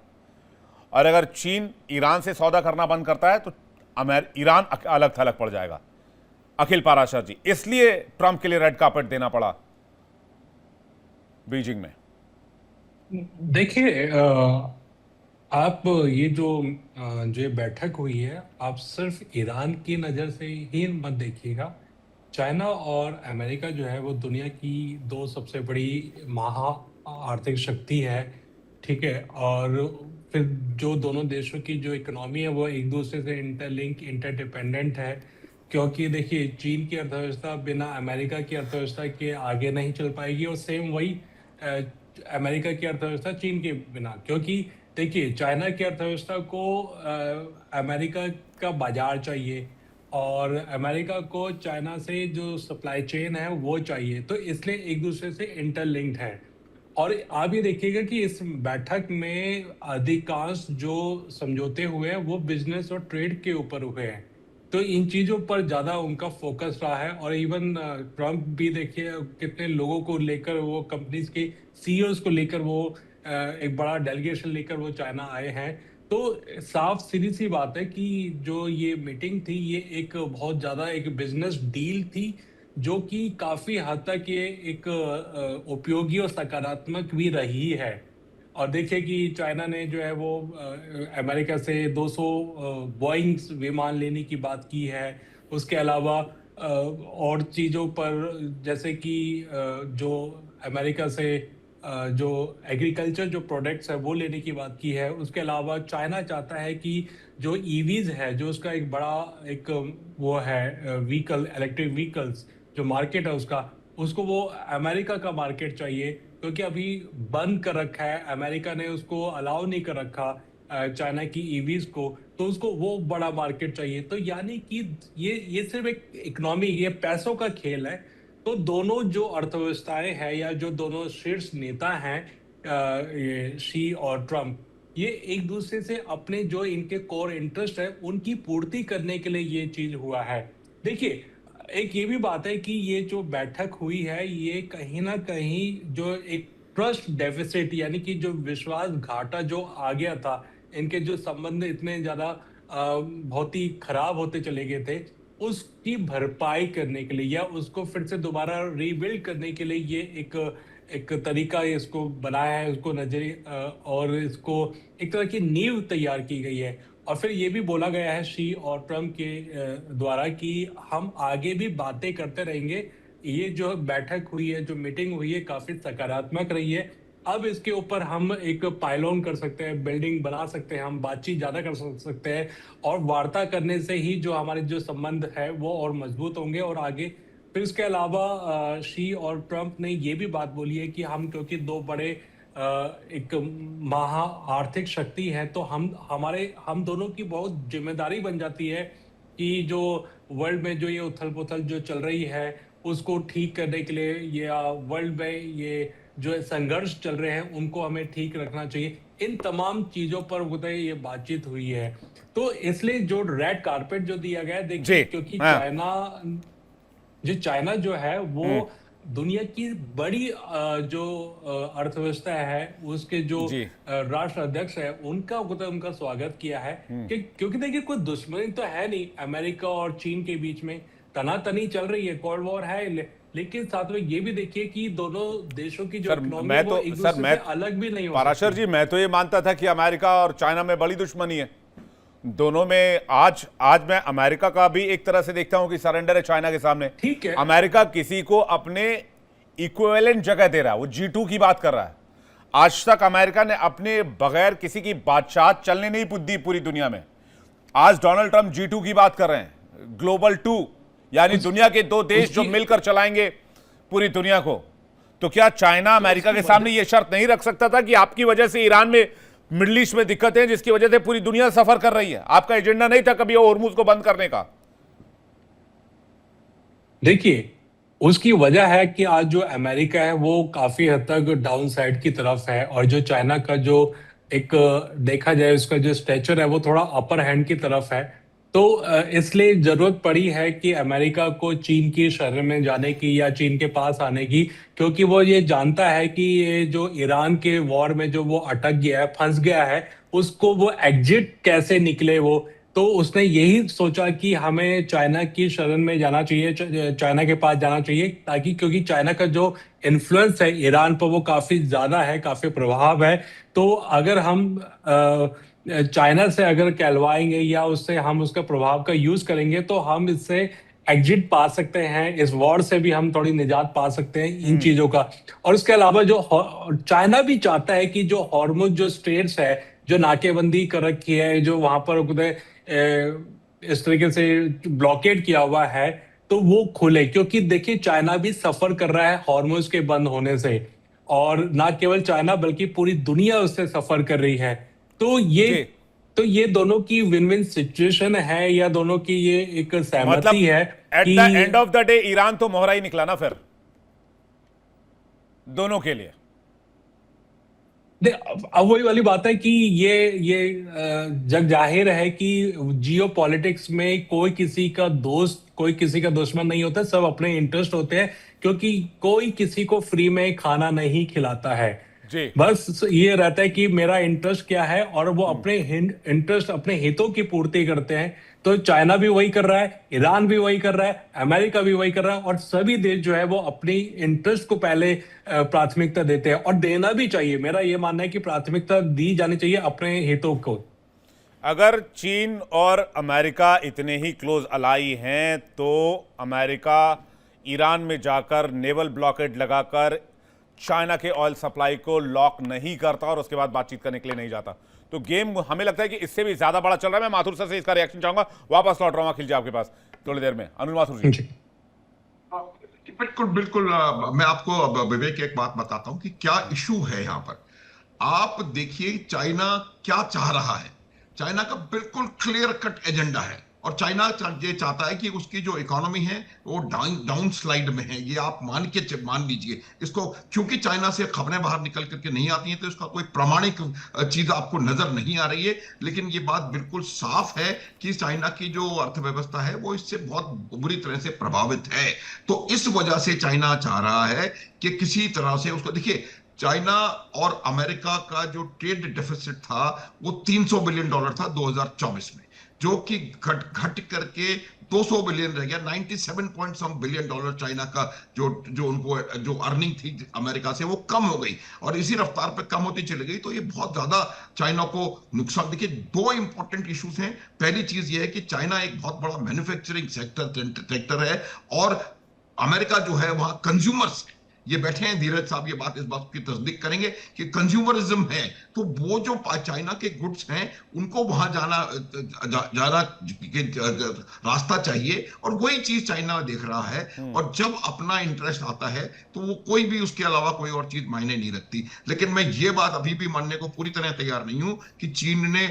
और अगर चीन ईरान से सौदा करना बंद करता है तो ईरान अलग थलग पड़ जाएगा। अखिल पाराशर जी, इसलिए ट्रंप के लिए रेड कार्पेट देना पड़ा बीजिंग में। देखिए, आप ये जो ये बैठक हुई है, आप सिर्फ ईरान की नज़र से ही मत देखिएगा। चाइना और अमेरिका जो है वो दुनिया की दो सबसे बड़ी महा आर्थिक शक्ति है, ठीक है। और फिर जो दोनों देशों की जो इकोनॉमी है वो एक दूसरे से इंटरलिंक, इंटरडिपेंडेंट है। क्योंकि देखिए, चीन की अर्थव्यवस्था बिना अमेरिका की अर्थव्यवस्था के आगे नहीं चल पाएगी, और सेम वही अमेरिका की अर्थव्यवस्था चीन के बिना। क्योंकि देखिए, चाइना की अर्थव्यवस्था को अमेरिका का बाजार चाहिए, और अमेरिका को चाइना से जो सप्लाई चेन है वो चाहिए, तो इसलिए एक दूसरे से इंटरलिंक्ड है। और आप ये देखिएगा कि इस बैठक में अधिकांश जो समझौते हुए हैं वो बिजनेस और ट्रेड के ऊपर हुए हैं, तो इन चीज़ों पर ज़्यादा उनका फोकस रहा है। और इवन ट्रम्प भी देखिए कितने लोगों को लेकर, वो कंपनीज के सीईओज को लेकर वो एक बड़ा डेलीगेशन लेकर वो चाइना आए हैं। तो साफ सीधी सी बात है कि जो ये मीटिंग थी ये एक बहुत ज़्यादा एक बिजनेस डील थी, जो कि काफ़ी हद तक ये एक उपयोगी और सकारात्मक भी रही है। और देखिए कि चाइना ने जो है वो अमेरिका से 200 बोइंग्स विमान लेने की बात की है। उसके अलावा और चीज़ों पर, जैसे कि जो अमेरिका से जो एग्रीकल्चर जो प्रोडक्ट्स है वो लेने की बात की है। उसके अलावा चाइना चाहता है कि जो ईवीज है, जो उसका एक बड़ा एक वो है व्हीकल, इलेक्ट्रिक व्हीकल्स जो मार्केट है उसको वो अमेरिका का मार्केट चाहिए, क्योंकि अभी बंद कर रखा है अमेरिका ने, उसको अलाउ नहीं कर रखा चाइना की ईवीज को, तो उसको वो बड़ा मार्केट चाहिए। तो यानी कि ये सिर्फ एक इकोनॉमी, ये पैसों का खेल है। तो दोनों जो अर्थव्यवस्थाएं हैं या जो दोनों शीर्ष नेता हैं, ये शी और ट्रम्प, ये एक दूसरे से अपने जो इनके कोर इंटरेस्ट है उनकी पूर्ति करने के लिए ये चीज हुआ है। देखिए, एक ये भी बात है कि ये जो बैठक हुई है ये कहीं ना कहीं जो एक ट्रस्ट डेफिसिट यानी कि जो विश्वास घाटा जो आ गया था, इनके जो संबंध इतने ज्यादा बहुत ही खराब होते चले गए थे, उसकी भरपाई करने के लिए या उसको फिर से दोबारा रीबिल्ड करने के लिए ये एक एक तरीका इसको बनाया है, उसको नजरिए और इसको एक तरह की नींव तैयार की गई है। और फिर ये भी बोला गया है शी और ट्रम्प के द्वारा कि हम आगे भी बातें करते रहेंगे। ये जो बैठक हुई है, जो मीटिंग हुई है, काफी सकारात्मक रही है। अब इसके ऊपर हम एक पाइलोन कर सकते हैं, बिल्डिंग बना सकते हैं, हम बातचीत ज्यादा कर सकते हैं और वार्ता करने से ही जो हमारे जो संबंध है वो और मजबूत होंगे और आगे। फिर इसके अलावा शी और ट्रम्प ने ये भी बात बोली है कि हम क्योंकि दो बड़े एक महा आर्थिक शक्ति है, तो हम दोनों की बहुत जिम्मेदारी बन जाती है कि जो वर्ल्ड में जो ये उथल पुथल जो चल रही है उसको ठीक करने के लिए, या वर्ल्ड में ये जो संघर्ष चल रहे हैं उनको हमें ठीक रखना चाहिए। इन तमाम चीजों पर उदय ये बातचीत हुई है। तो इसलिए जो रेड कारपेट जो दिया गया है, देखिए क्योंकि चाइना जो है वो दुनिया की बड़ी जो अर्थव्यवस्था है, उसके जो राष्ट्र अध्यक्ष है उनका स्वागत किया है क्योंकि देखिए कोई दुश्मनी तो है नहीं अमेरिका और चीन के बीच में, तनातनी चल रही है, कोल्ड वॉर है, लेकिन साथ में ये भी देखिए कि दोनों देशों की जो इकोनॉमी है वो एक दूसरे से अलग भी नहीं हो पाराशर जी, मैं तो ये मानता था कि अमेरिका और चाइना में बड़ी दुश्मनी है दोनों में। आज मैं अमेरिका का भी एक तरह से देखता हूं कि सरेंडर है चाइना के सामने। ठीक है, अमेरिका किसी को अपने इक्विवेलेंट जगह दे रहा है, वो G2 की बात कर रहा है। आज तक अमेरिका ने अपने बगैर किसी की बादशाहत चलने नहीं दी पूरी दुनिया में। आज डोनाल्ड ट्रंप G2 की बात कर रहे हैं, ग्लोबल 2, यानी दुनिया के दो देश जो मिलकर चलाएंगे पूरी दुनिया को। तो क्या चाइना अमेरिका के सामने यह शर्त नहीं रख सकता था कि आपकी वजह से ईरान में, मिडिल ईस्ट में दिक्कत है जिसकी वजह से पूरी दुनिया सफर कर रही है? आपका एजेंडा नहीं था कभी होर्मुज को बंद करने का? देखिए उसकी वजह है कि आज जो अमेरिका है वो काफी हद तक डाउन साइड की तरफ है और जो चाइना का जो एक देखा जाए उसका जो स्टेचर है वो थोड़ा अपर हैंड की तरफ है। तो इसलिए जरूरत पड़ी है कि अमेरिका को चीन की शरण में जाने की या चीन के पास आने की, क्योंकि वो ये जानता है कि ये जो ईरान के वॉर में जो वो अटक गया है, फंस गया है, उसको वो एग्जिट कैसे निकले वो। तो उसने यही सोचा कि हमें चाइना की शरण में जाना चाहिए, चाइना के पास जाना चाहिए, ताकि क्योंकि चाइना का जो इन्फ्लुएंस है ईरान पर वो काफी ज्यादा है, काफी प्रभाव है। तो अगर हम चाइना से अगर कहलवाएंगे या उससे हम उसका प्रभाव का यूज करेंगे तो हम इससे एग्जिट पा सकते हैं, इस वॉर से भी हम थोड़ी निजात पा सकते हैं इन चीजों का। और इसके अलावा जो चाइना भी चाहता है कि जो हॉर्मुज जो स्ट्रेट्स है, जो नाकेबंदी कर रखी है, जो वहां पर इस तरीके से ब्लॉकेड किया हुआ है, तो वो खुले, क्योंकि देखिए चाइना भी सफर कर रहा है हॉर्मुज के बंद होने से, और ना केवल चाइना बल्कि पूरी दुनिया उससे सफर कर रही है। तो ये दोनों की विन विन सिचुएशन है, या दोनों की ये एक सहमति है। At the end of the day Iran तो मोहरा ही निकला ना फिर दोनों के लिए। अब वही वाली बात है कि ये जग जाहिर है कि जियो पॉलिटिक्स में कोई किसी का दोस्त, कोई किसी का दुश्मन नहीं होता, सब अपने इंटरेस्ट होते हैं, क्योंकि कोई किसी को फ्री में खाना नहीं खिलाता है जी। बस ये रहता है कि मेरा इंटरेस्ट क्या है, और वो अपने इंटरेस्ट, अपने हितों की पूर्ति करते हैं। तो चाइना भी वही कर रहा है, ईरान भी वही कर रहा है, अमेरिका भी वही कर रहा है, और सभी देश जो है वो अपनी इंटरेस्ट को पहले प्राथमिकता देते हैं, और देना भी चाहिए। मेरा ये मानना है कि प्राथमिकता दी जानी चाहिए अपने हितों को। अगर चीन और अमेरिका इतने ही क्लोज अलाई हैं तो अमेरिका ईरान में जाकर नेवल ब्लॉकेड लगाकर चाइना के ऑयल सप्लाई को लॉक नहीं करता और उसके बाद बातचीत करने के लिए नहीं जाता, तो गेम हमें लगता है कि इससे भी ज्यादा बड़ा चल रहा है। मैं माथुर सर से इसका रिएक्शन चाहूंगा, वापस लौट रहा हूं अखिल जी आपके पास थोड़ी देर में। अनुज माथुर जी। बिल्कुल बिल्कुल, मैं आपको विवेक एक बात बताता हूं कि क्या इशू है यहां पर। आप देखिए चाइना क्या चाह रहा है। चाइना का बिल्कुल क्लियर कट एजेंडा है, और चाइना ये चाहता है कि उसकी जो इकोनॉमी है वो डाउन स्लाइड में है। ये आप मान लीजिए इसको, क्योंकि चाइना से खबरें बाहर निकल करके नहीं आती हैं तो इसका कोई प्रामाणिक चीज आपको नजर नहीं आ रही है, लेकिन ये बात बिल्कुल साफ है कि चाइना की जो अर्थव्यवस्था है वो इससे बहुत बुरी तरह से प्रभावित है। तो इस वजह से चाइना चाह रहा है कि किसी तरह से उसको, देखिए चाइना और अमेरिका का जो ट्रेड डेफिसिट था वो $300 बिलियन था 2024 में, जो कि घट घट करके 200 बिलियन रह गया। 97 point some billion dollar China का जो जो उनको जो अर्निंग थी अमेरिका से वो कम हो गई, और इसी रफ्तार पे कम होती चली गई। तो ये बहुत ज्यादा चाइना को नुकसान। देखिए, दो इंपॉर्टेंट इश्यूज हैं। पहली चीज ये है कि चाइना एक बहुत बड़ा मैन्युफैक्चरिंग सेक्टर है, और अमेरिका जो है वहां कंज्यूमर्स, ये बैठे हैं धीरज साहब, इस बात की तस्दीक करेंगे कि कंज्यूमरिज्म है। तो वो जो चाइना के गुड्स हैं उनको वहां जाना के रास्ता चाहिए, और वही चीज चाइना देख रहा है। और जब अपना इंटरेस्ट आता है तो वो कोई भी उसके अलावा कोई और चीज मायने नहीं रखती। लेकिन मैं ये बात अभी भी मानने को पूरी तरह तैयार नहीं हूं कि चीन ने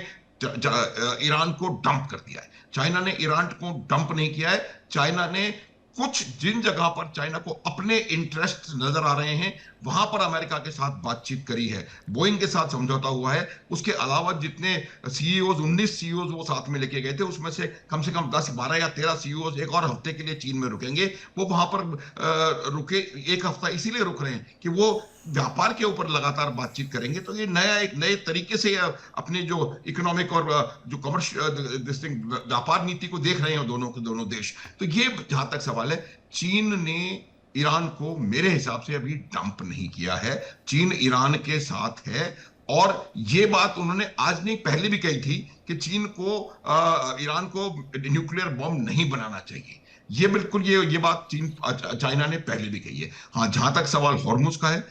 ईरान को डंप कर दिया है। चाइना ने ईरान को डंप नहीं किया है। चाइना ने कुछ जिन जगह पर चाइना को अपने इंटरेस्ट नजर आ रहे हैं वहां पर अमेरिका के साथ बातचीत करी है, बोइंग के साथ समझौता हुआ है। उसके अलावा जितने सीईओज 19 सीईओज वो साथ में लेके गए थे, उसमें से कम 10 12 या 13 सीईओज एक और हफ्ते के लिए चीन में रुकेंगे। वो वहां पर रुके, एक हफ्ता इसीलिए रुक रहे हैं कि वो व्यापार के ऊपर लगातार बातचीत करेंगे। तो ये एक नए तरीके से अपने जो इकोनॉमिक और जो कमर्शियल व्यापार नीति को देख रहे हैं दोनों देश। तो ये जहां तक सवाल है, चीन ने ईरान को मेरे हिसाब से अभी डंप नहीं किया है। चीन ईरान के साथ है, और ये बात उन्होंने आज नहीं पहले भी कही थी कि चीन को ईरान को न्यूक्लियर बॉम्ब नहीं बनाना चाहिए। ये बिल्कुल ये बात चाइना ने पहले भी कही है। हाँ, जहां तक सवाल हॉर्मुज का है,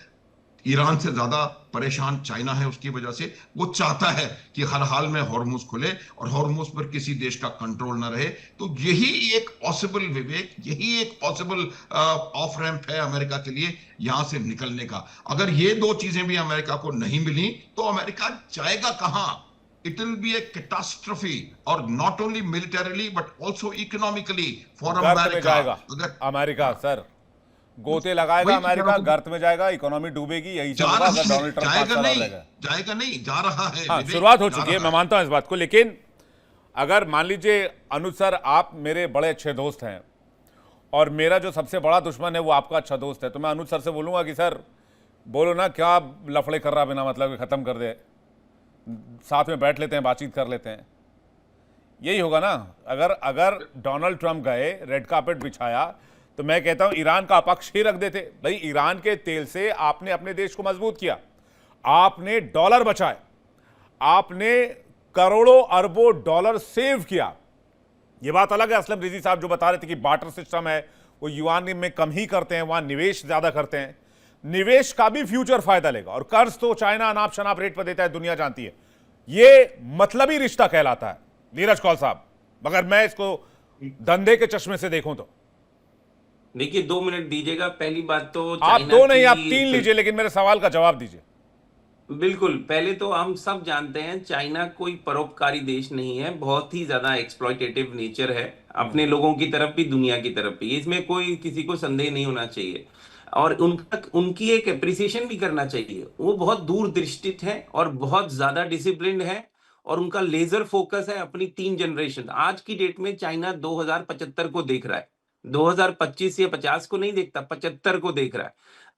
ईरान से ज्यादा परेशान चाइना है उसकी वजह से। वो चाहता है कि हर हाल में हॉर्मुज खुले और हॉर्मुज पर किसी देश का कंट्रोल ना रहे। तो यही एक पॉसिबल विवेक, यही एक पॉसिबल ऑफ रैंप है अमेरिका के लिए यहां से निकलने का। अगर ये दो चीजें भी अमेरिका को नहीं मिली तो अमेरिका जाएगा कहां? It will be a catastrophe, और not only militarily but also economically for गर्त में America. जाएगा अमेरिका सर, गोते लगाएगा वही अमेरिका, तो- गर्त में जाएगा, इकोनॉमी डूबेगी। यही जा सब होगा रहा अगर डोनाल्ड है, ट्रंप 5 साल और रहेगा। जाएगा नहीं, जा रहा है। हाँ, विवेक, शुरुआत हो जा चुकी है, रहा मैं मानता हूं इस बात को। लेकिन अगर मान लीजिए अनुज सर, आप मेरे बड़े अच्छे दोस्त हैं और मेरा जो सबसे बड़ा दुश्मन है वो आपका अच्छा दोस्त है, तो मैं अनुज सर से बोलूंगा कि सर बोलो ना, क्या लफड़े कर रहा बिना मतलब के, खत्म कर दे, साथ में बैठ लेते हैं, बातचीत कर लेते हैं। यही होगा ना। अगर डोनाल्ड ट्रंप गए, रेड कार्पेट बिछाया, तो मैं कहता हूं ईरान का पक्ष ही रख देते। भाई, ईरान के तेल से आपने अपने देश को मजबूत किया, आपने डॉलर बचाए, आपने करोड़ों अरबों डॉलर सेव किया। यह बात अलग है, असलम रिजी साहब जो बता रहे थे कि बार्टर सिस्टम है, वो युआन में कम ही करते हैं, वहां निवेश ज्यादा करते हैं। निवेश का भी फ्यूचर फायदा लेगा, और कर्ज तो चाइना अनाप शनाप रेट पर देता है, दुनिया जानती है। यह मतलबी रिश्ता कहलाता है नीरज कौल साहब, मगर मैं इसको धंधे के चश्मे से देखूं तो। देखिए, 2 मिनट दीजिएगा। पहली बात तो आप चाइना दो नहीं, की आप 3 लीजिए, लेकिन मेरे सवाल का जवाब दीजिए। बिल्कुल। पहले तो हम सब जानते हैं चाइना कोई परोपकारी देश नहीं है, बहुत ही ज्यादा एक्सप्लॉयटेटिव नेचर है अपने लोगों की तरफ भी, दुनिया की तरफ भी। इसमें कोई किसी को संदेह नहीं होना चाहिए, और उनकी एक एप्रिसिएशन भी करना चाहिए। वो बहुत दूरदृष्टित है और बहुत ज्यादा डिसिप्लिन्ड है, और उनका लेजर फोकस है अपनी 3 जनरेशन। आज की डेट में चाइना 2075 को देख रहा है, 2025 या 50 को नहीं देखता, 75 को देख रहा है।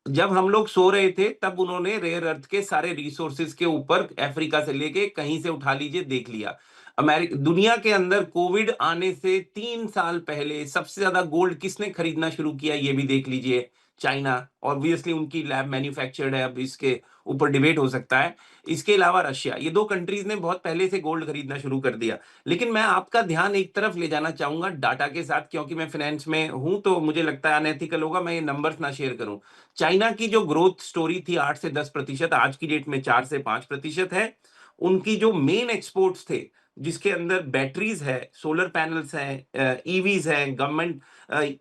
जब हम लोग सो रहे थे तब उन्होंने रेयर अर्थ के सारे रिसोर्सेज के ऊपर अफ्रीका से लेके कहीं से उठा लीजिए देख लिया। अमेरिका, दुनिया के अंदर कोविड आने से 3 साल पहले सबसे ज्यादा गोल्ड किसने खरीदना शुरू किया, ये भी देख लीजिए, चाइना। ऑब्वियसली उनकी लैब मैन्युफैक्चर्ड है, अब इसके ऊपर डिबेट हो सकता है। इसके अलावा रशिया, ये 2 कंट्रीज ने बहुत पहले से गोल्ड खरीदना शुरू कर दिया। लेकिन मैं आपका ध्यान एक तरफ ले जाना चाहूंगा डाटा के साथ, क्योंकि मैं फाइनेंस में हूं तो मुझे लगता है अनएथिकल होगा मैं ये नंबर्स ना शेयर करूं। चाइना की जो ग्रोथ स्टोरी थी 8 से 10%, आज की डेट में 4 से 5% है। उनकी जो मेन एक्सपोर्ट्स थे, जिसके अंदर बैटरीज है, सोलर पैनल्स हैं, ईवीज हैं, गवर्नमेंट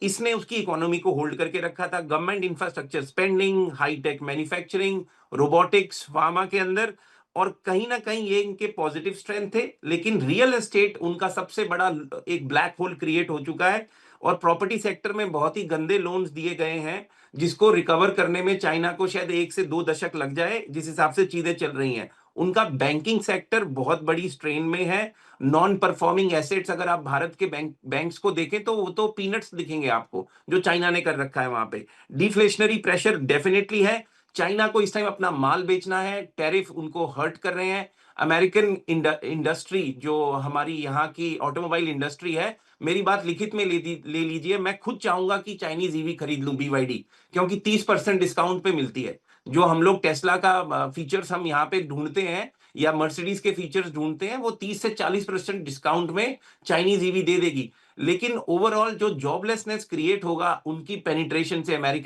इसने उसकी इकोनॉमी को होल्ड करके रखा था। Government infrastructure spending, hi tech manufacturing, robotics, pharma के अंदर, और कहीं ना कहीं ये इनके पॉजिटिव स्ट्रेंथ थे। लेकिन रियल एस्टेट उनका सबसे बड़ा एक ब्लैक होल क्रिएट हो चुका है, और प्रॉपर्टी सेक्टर में बहुत ही गंदे लोन्स दिए गए हैं, जिसको रिकवर करने में चाइना को शायद 1 से 2 दशक लग जाए, जिस हिसाब से चीजें चल रही हैं। उनका बैंकिंग सेक्टर बहुत बड़ी स्ट्रेन में है। नॉन परफॉर्मिंग एसेट्स अगर आप भारत के बैंक्स को देखें तो वो तो पीनट्स दिखेंगे आपको, जो चाइना ने कर रखा है वहां पे। डिफ्लेशनरी प्रेशर डेफिनेटली है। चाइना को इस टाइम अपना माल बेचना है, टैरिफ उनको हर्ट कर रहे हैं। अमेरिकन इंडस्ट्री जो हमारी यहाँ की ऑटोमोबाइल इंडस्ट्री है, मेरी बात लिखित में ले लीजिए, मैं खुद चाहूंगा कि चाइनीज ईवी खरीद लूं BYD, क्योंकि 30% डिस्काउंट पे मिलती है। जो हम लोग टेस्ला का फीचर्स हम यहाँ पे ढूंढते हैं या मर्सिडीज के फीचर्स ढूंढते हैं, वो 30 से 40% डिस्काउंट में चाइनीज ईवी दे देगी। लेकिन ओवरऑल जो जॉबलेसनेस क्रिएट होगा उनकी पेनिट्रेशन से अमेरिका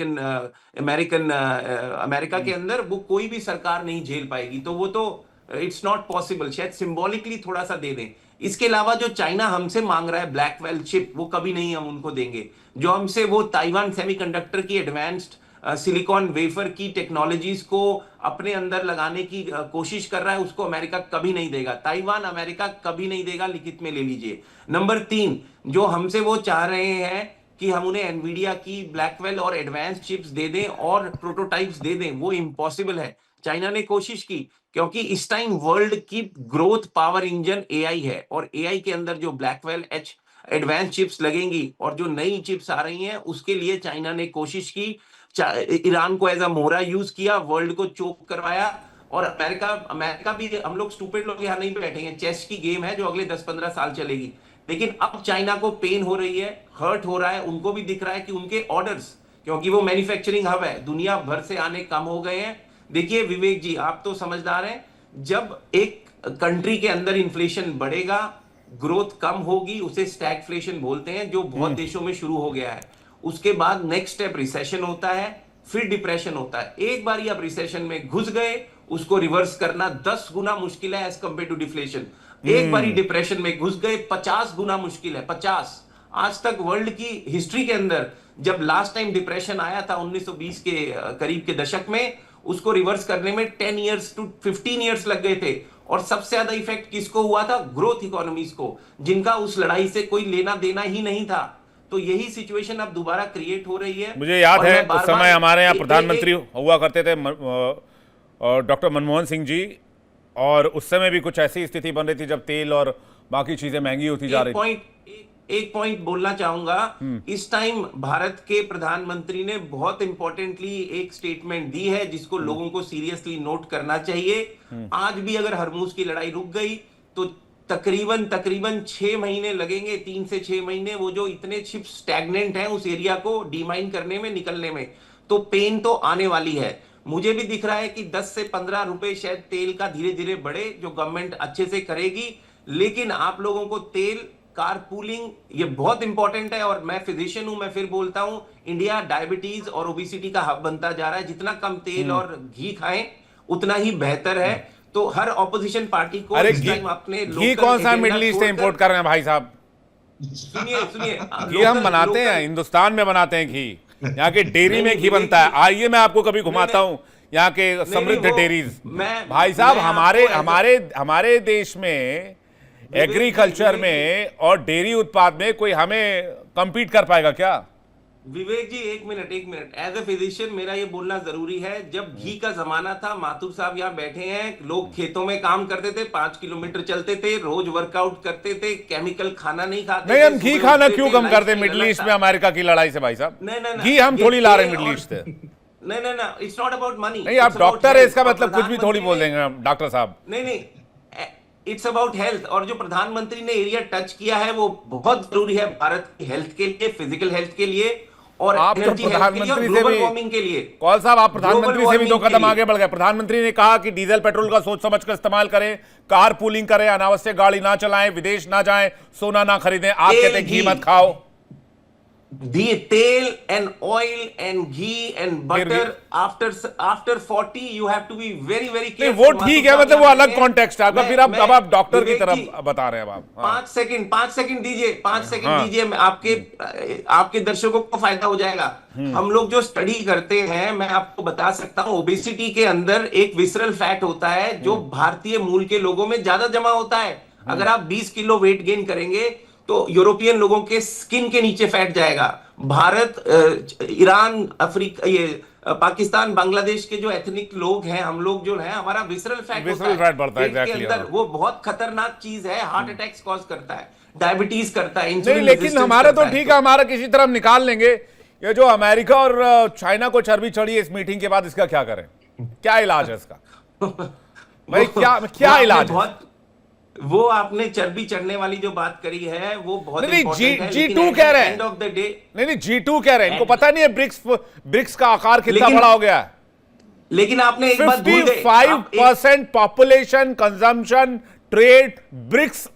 के अंदर, वो कोई भी सरकार नहीं झेल पाएगी। तो वो तो इट्स नॉट पॉसिबल, शायद सिंबॉलिकली थोड़ा सा दे दें। इसके अलावा जो चाइना हमसे मांग रहा है ब्लैकवेल चिप, वो कभी नहीं हम उनको देंगे। जो हमसे वो ताइवान सेमीकंडक्टर की एडवांस्ड सिलिकॉन वेफर की टेक्नोलॉजीज को अपने अंदर लगाने की कोशिश कर रहा है, उसको अमेरिका कभी नहीं देगा। ताइवान अमेरिका कभी नहीं देगा, लिखित में ले लीजिए। नंबर 3, जो हमसे वो चाह रहे हैं कि हम उन्हें एनवीडिया की ब्लैकवेल और एडवांस चिप्स दे दें और प्रोटोटाइप्स दे दें, वो इम्पॉसिबल है। चाइना ने कोशिश की, क्योंकि इस टाइम वर्ल्ड की ग्रोथ पावर इंजन AI है, और AI के अंदर जो ब्लैकवेल एडवांस चिप्स लगेंगी और जो नई चिप्स आ रही हैं, उसके लिए चाइना ने कोशिश की। ईरान को एज अ मोहरा यूज किया, वर्ल्ड को चोक करवाया। और अमेरिका भी, हम लोग स्टूपिड लोग यहाँ नहीं बैठेंगे, चेस की गेम है जो अगले 10-15 साल चलेगी। लेकिन अब चाइना को पेन हो रही है, हर्ट हो रहा है, उनको भी दिख रहा है कि उनके ऑर्डर्स, क्योंकि वो मैन्युफैक्चरिंग हब है, दुनिया भर से आने कम हो गए हैं। देखिए विवेक जी, आप तो समझदार हैं, जब एक कंट्री के अंदर इन्फ्लेशन बढ़ेगा, ग्रोथ कम होगी, उसे स्टैगफ्लेशन बोलते हैं, जो बहुत देशों में शुरू हो गया है। उसके बाद नेक्स्ट स्टेप रिसेशन होता है, फिर डिप्रेशन होता है। एक बार आप रिसेशन में घुस गए, उसको रिवर्स करना 10 गुना मुश्किल है एज कंपेयर टू डिफ्लेशन। एक बार डिप्रेशन में घुस गए, 50 गुना मुश्किल है, 50। आज तक वर्ल्ड की हिस्ट्री के अंदर जब लास्ट टाइम डिप्रेशन आया था 1920 के करीब के दशक में, उसको रिवर्स करने में 10 इयर्स टू 15 इयर्स लग गए थे। और सबसे ज्यादा इफेक्ट किसको हुआ था? ग्रोथ इकोनॉमीज को, जिनका उस लड़ाई से कोई लेना देना ही नहीं था। तो यही सिचुएशन अब दोबारा क्रिएट हो रही है। मुझे याद है उस समय हमारे यहाँ प्रधानमंत्री हुआ करते थे डॉक्टर मनमोहन सिंह जी, और उस समय भी कुछ ऐसी स्थिति बन रही थी जब तेल और बाकी चीजें महंगी होती जा रही थी। एक पॉइंट बोलना चाहूंगा, इस टाइम भारत के प्रधानमंत्री ने बहुत इंपॉर्टेंटली एक स्टेटमेंट दी है, जिसको लोगों को सीरियसली नोट करना चाहिए। आज भी अगर हरमुज की लड़ाई रुक गई तो तकरीबन 6 महीने लगेंगे, 3 से 6 महीने, वो जो इतने चिप्स स्टैग्नेंट हैं उस एरिया को डीमाइन करने में, निकलने में। तो पेन तो आने वाली है। मुझे भी दिख रहा है कि 10 से 15 रुपए शायद तेल का धीरे धीरे बढ़े, जो गवर्नमेंट अच्छे से करेगी। लेकिन आप लोगों को तेल, कारपूलिंग, ये बहुत इंपॉर्टेंट है। और मैं फिजिशियन हूं, मैं फिर बोलता हूं, इंडिया डायबिटीज और ओबेसिटी का हब बनता जा रहा है। जितना कम तेल और घी खाएं उतना ही बेहतर है। तो हर ऑपोजिशन पार्टी को अरे इस टाइम अपने घी कौन सा मिडिल ईस्ट से इंपोर्ट कर रहे हैं भाई साहब? सुनिए घी हम बनाते हैं, हिंदुस्तान में बनाते हैं घी, यहाँ के डेयरी में घी बनता है। आइए मैं आपको कभी घुमाता हूँ यहाँ के समृद्ध डेयरीज। भाई साहब, हमारे देश में एग्रीकल्चर में और डेयरी उत्पाद में कोई हमें compete कर पाएगा क्या? विवेक जी, एक मिनट। एज ए फिजिशियन मेरा ये बोलना जरूरी है। जब घी का जमाना था, माथुर साहब यहाँ बैठे हैं, लोग खेतों में काम करते थे, 5 किलोमीटर चलते थे, रोज वर्कआउट करते थे, केमिकल खाना नहीं खाते। नहीं, हम घी खाना क्यों कम करते मिडिल ईस्ट में अमेरिका की लड़ाई से भाई साहब? घी हम थोड़ी ला रहे हैं मिडिल ईस्ट से। नहीं, इट्स नॉट अबाउट मनी। नहीं, आप डॉक्टर है, इसका मतलब कुछ भी थोड़ी बोल देंगे डॉक्टर साहब। नहीं, इट्स अबाउट हेल्थ। और जो प्रधानमंत्री ने एरिया टच किया है वो बहुत जरूरी है भारत की हेल्थ के लिए, फिजिकल हेल्थ के लिए, और आप तो प्रधानमंत्री से भी, वार्मिंग के लिए। कौल साहब, आप प्रधानमंत्री से भी 2 कदम आगे बढ़ गए। प्रधानमंत्री ने कहा कि डीजल पेट्रोल का सोच समझ कर इस्तेमाल करें, कार पूलिंग करें, अनावश्यक गाड़ी ना चलाएं, विदेश ना जाएं, सोना ना खरीदें। आप कहते हैं घी मत खाओ। Tel and oil and ghee and butter after 40 you have to be very careful. वो ठीक है, मतलब वो अलग कॉन्टेक्स्ट है आपका। फिर अब आप डॉक्टर की तरफ बता रहे हैं आप। 5 सेकंड दीजिए, 5 सेकंड दीजिए, आपके दर्शकों को फायदा हो जाएगा। हम लोग जो स्टडी करते हैं, मैं आपको बता सकता हूं, ओबेसिटी के अंदर एक विसरल फैट होता है जो भारतीय मूल के लोगों में ज्यादा जमा होता है। अगर आप 20 किलो वेट गेन करेंगे तो यूरोपियन लोगों के स्किन के नीचे फैट जाएगा। भारत, ईरान, अफ्रीका, ये पाकिस्तान, बांग्लादेश के जो एथनिक लोग हैं, हम लोग जो है, हमारा विसरल फैट बढ़ता है एग्जैक्टली। वो बहुत खतरनाक चीज है, हार्ट अटैक्स कॉज करता है, डायबिटीज करता है, इंसुलिन। लेकिन हमारा तो ठीक है, हमारा किसी तरह निकाल लेंगे। ये जो अमेरिका और चाइना को चर्बी चढ़ी है इस मीटिंग के बाद, इसका क्या करें? क्या इलाज है इसका? भाई क्या वो इलाज है? वो आपने चर्बी चढ़ने वाली जो बात करी है वो बहुत नहीं इंपॉर्टेंट है, लेकिन G2 कह रहे हैं। एंड ऑफ द डे, नहीं G2 कह रहे हैं, इनको पता नहीं है ब्रिक्स का आकार कितना लेकिन- बड़ा हो गया है। लेकिन आपने एक बात भूल गए, 55% population consumption trade BRICS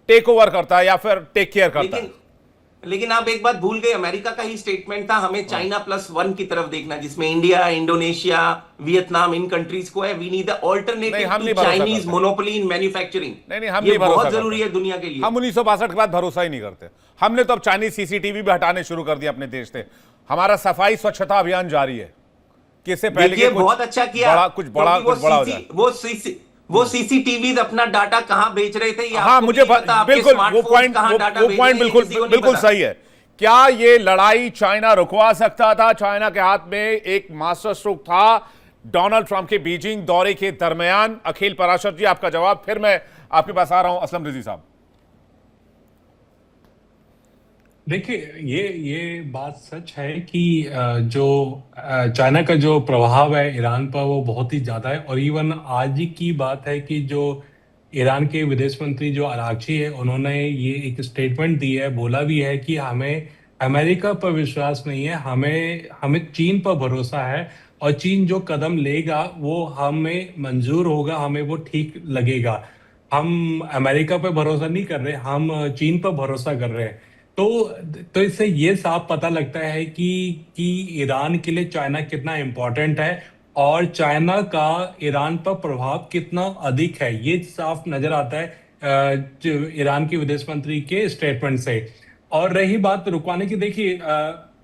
take over करता है या फिर टेक केयर करता है। लेकिन आप एक बात भूल गए, अमेरिका का ही स्टेटमेंट था हमें चाइना +1 की तरफ देखना, जिसमें इंडिया, इंडोनेशिया, वियतनाम, इन कंट्रीज को है। वी नीड द नहीं, हम ऑल्टरनेटिव नहीं टू भरोसा चाइनीज करते। Monopoly in manufacturing. नहीं हम ये नहीं भरोसा बहुत करते। जरूरी है दुनिया के लिए। हम 1962 के बाद भरोसा ही नहीं करते। हमने तो अब चाइनीज सीसीटीवी भी हटाने शुरू कर दिया अपने देश से। हमारा सफाई स्वच्छता अभियान जारी है कि इससे पहले देखिए कि कुछ बहुत अच्छा किया, कुछ बड़ा हो जाए। वो सीसीटीवी अपना डाटा कहां बेच रहे थे, हाँ, मुझे बिल्कुल वो पॉइंट बिल्कुल सही है। क्या ये लड़ाई चाइना रुकवा सकता था? चाइना के हाथ में एक मास्टर स्ट्रोक था डोनाल्ड ट्रंप के बीजिंग दौरे के दरमियान। अखिल पराशर जी, आपका जवाब। फिर मैं आपके पास आ रहा हूं असलम रिजवी साहब। देखिए, ये बात सच है कि जो चाइना का जो प्रभाव है ईरान पर वो बहुत ही ज़्यादा है। और इवन आज ही की बात है कि जो ईरान के विदेश मंत्री जो अरागची है, उन्होंने ये एक स्टेटमेंट दी है, बोला भी है कि हमें अमेरिका पर विश्वास नहीं है, हमें चीन पर भरोसा है, और चीन जो कदम लेगा वो हमें मंजूर होगा, हमें वो ठीक लगेगा। हम अमेरिका पर भरोसा नहीं कर रहे, हम चीन पर भरोसा कर रहे हैं। तो इससे ये साफ पता लगता है कि ईरान के लिए चाइना कितना इम्पोर्टेंट है और चाइना का ईरान पर प्रभाव कितना अधिक है, ये साफ नजर आता है जो ईरान के विदेश मंत्री के स्टेटमेंट से। और रही बात रुकवाने की, देखिए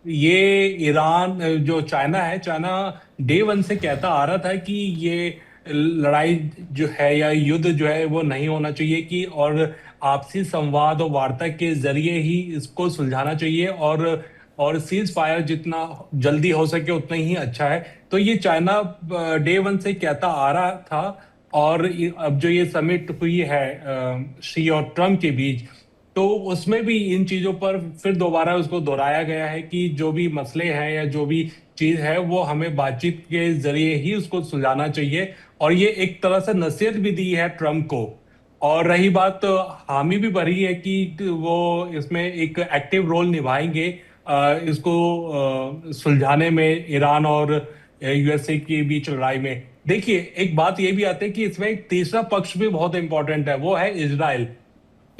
ये ईरान जो चाइना है, चाइना डे वन से कहता आ रहा था कि ये लड़ाई जो है या युद्ध जो है वो नहीं होना चाहिए, कि और आपसी संवाद और वार्ता के जरिए ही इसको सुलझाना चाहिए, और सीज फायर जितना जल्दी हो सके उतना ही अच्छा है। तो ये चाइना डे वन से कहता आ रहा था। और अब जो ये समिट हुई है शी और ट्रम्प के बीच, तो उसमें भी इन चीजों पर फिर दोबारा उसको दोहराया गया है कि जो भी मसले हैं या जो भी चीज है वो हमें बातचीत के जरिए ही उसको सुलझाना चाहिए। और ये एक तरह से नसीहत भी दी है ट्रम्प को। और रही बात, हामी भी भरी है कि वो इसमें एक एक्टिव रोल निभाएंगे इसको सुलझाने में, ईरान और यूएसए के बीच लड़ाई में। देखिए, एक बात ये भी आती है कि इसमें एक तीसरा पक्ष भी बहुत इंपॉर्टेंट है, वो है इजराइल।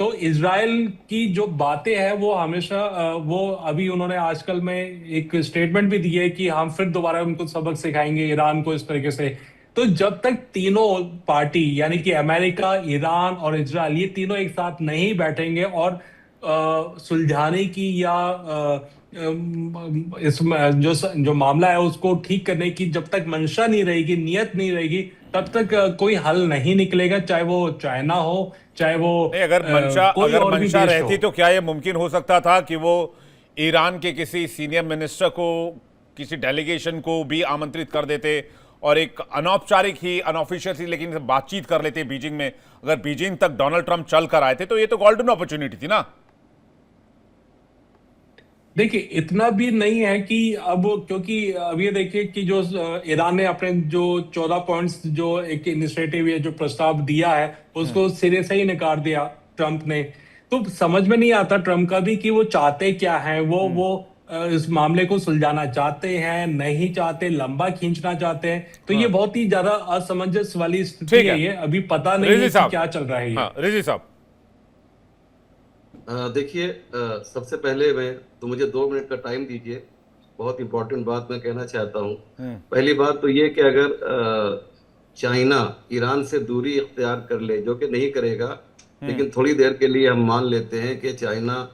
तो इजराइल की जो बातें हैं वो हमेशा वो अभी उन्होंने आजकल में एक स्टेटमेंट भी दी है कि हम फिर दोबारा उनको सबक सिखाएंगे ईरान को इस तरीके से। तो जब तक तीनों पार्टी यानी कि अमेरिका, ईरान और इजराइल, ये तीनों एक साथ नहीं बैठेंगे और सुलझाने की या इसमें जो मामला है उसको ठीक करने की जब तक मंशा नहीं रहेगी, नियत नहीं रहेगी, तब तक कोई हल नहीं निकलेगा, चाहे वो चाइना हो, चाहे वो नहीं, अगर मंशा रहती तो क्या यह मुमकिन हो सकता था कि वो ईरान के किसी सीनियर मिनिस्टर को, किसी डेलीगेशन को भी आमंत्रित कर देते और एक अनौपचारिक ही, अनऑफिशियल ही लेकिन बातचीत कर लेते बीजिंग में? अगर बीजिंग तक डोनाल्ड ट्रंप चल कर आए थे तो ये तो गोल्डन अपॉर्चुनिटी थी ना। देखिए, इतना भी नहीं है कि अब, क्योंकि अब ये देखिए कि जो ईरान ने अपने जो 14 पॉइंट्स जो एक इनिशिएटिव या जो प्रस्ताव दिया है उसको सिरे से ही नकार दिया ट्रंप ने। तो समझ में नहीं आता ट्रंप का भी कि वो चाहते क्या हैं। वो इस मामले को सुलझाना चाहते हैं, नहीं चाहते, लंबा खींचना चाहते हैं। तो ये बहुत ही ज्यादा असमंजस वाली स्थिति है। ये अभी पता नहीं है कि क्या चल रहा है। हाँ, रिजवी साहब। देखिए, सबसे पहले तो मुझे 2 मिनट का टाइम दीजिए। बहुत इंपॉर्टेंट बात मैं कहना चाहता हूँ। पहली बात तो ये कि अगर चाइना ईरान से दूरी इख्तियार कर ले, जो कि नहीं करेगा, लेकिन थोड़ी देर के लिए हम मान लेते हैं कि चाइना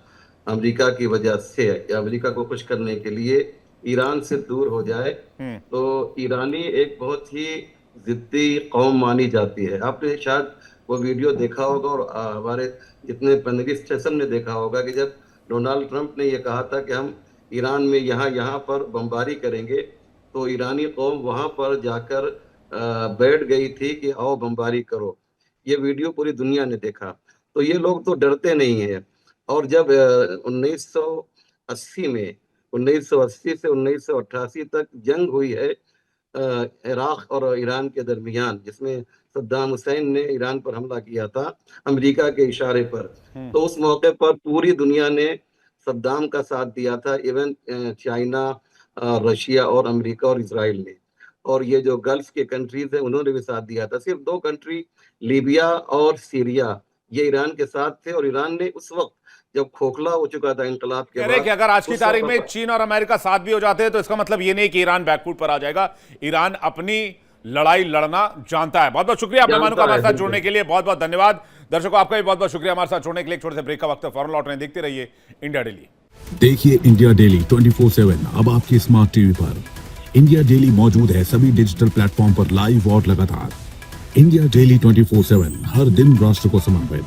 अमेरिका की वजह से या अमेरिका को खुश करने के लिए ईरान से दूर हो जाए, तो ईरानी एक बहुत ही जिद्दी कौम मानी जाती है। आपने शायद वो वीडियो देखा होगा और हमारे जितने पैनलिस्ट सेशन में देखा होगा कि जब डोनाल्ड ट्रंप ने ये कहा था कि हम ईरान में यहाँ पर बमबारी करेंगे, तो ईरानी कौम वहाँ पर जाकर बैठ गई थी कि आओ बमबारी करो। ये वीडियो पूरी दुनिया ने देखा। तो ये लोग तो डरते नहीं हैं। और जब 1980 से 1988 तक जंग हुई है इराक और ईरान के दरमियान, जिसमें सद्दाम हुसैन ने ईरान पर हमला किया था अमेरिका के इशारे पर, तो उस मौके पर पूरी दुनिया ने सद्दाम का साथ दिया था, इवन चाइना, रशिया और अमेरिका और इजराइल ने। और ये जो गल्फ के कंट्रीज हैं उन्होंने भी साथ दिया था। सिर्फ 2 कंट्री लीबिया और सीरिया ये ईरान के साथ थे, और ईरान ने उस वक्त जब खोखला हो चुका था इंकलाब के कह रहे बाद, कि अगर आज की उस तारीख में वक्त चीन और अमेरिका साथ भी हो जाते हैं तो इसका मतलब ये नहीं कि ईरान बैकफुट पर आ जाएगा। ईरान अपनी लड़ाई लड़ना जानता है। बहुत बहुत शुक्रिया आप मेहमानों का हमारे साथ जुड़ने के लिए, बहुत बहुत धन्यवाद। दर्शकों आपका भी बहुत बहुत शुक्रिया हमारे साथ जुड़ने के लिए। एक छोटे से ब्रेक का वक्त है, फौरन लौट रहे हैं। देखते रहिए इंडिया डेली। देखिए इंडिया डेली 24/7 अब आपकी स्मार्ट टीवी पर। इंडिया डेली मौजूद है सभी डिजिटल प्लेटफॉर्म पर लाइव और लगातार। इंडिया डेली 24/7 हर दिन राष्ट्र को समर्पित।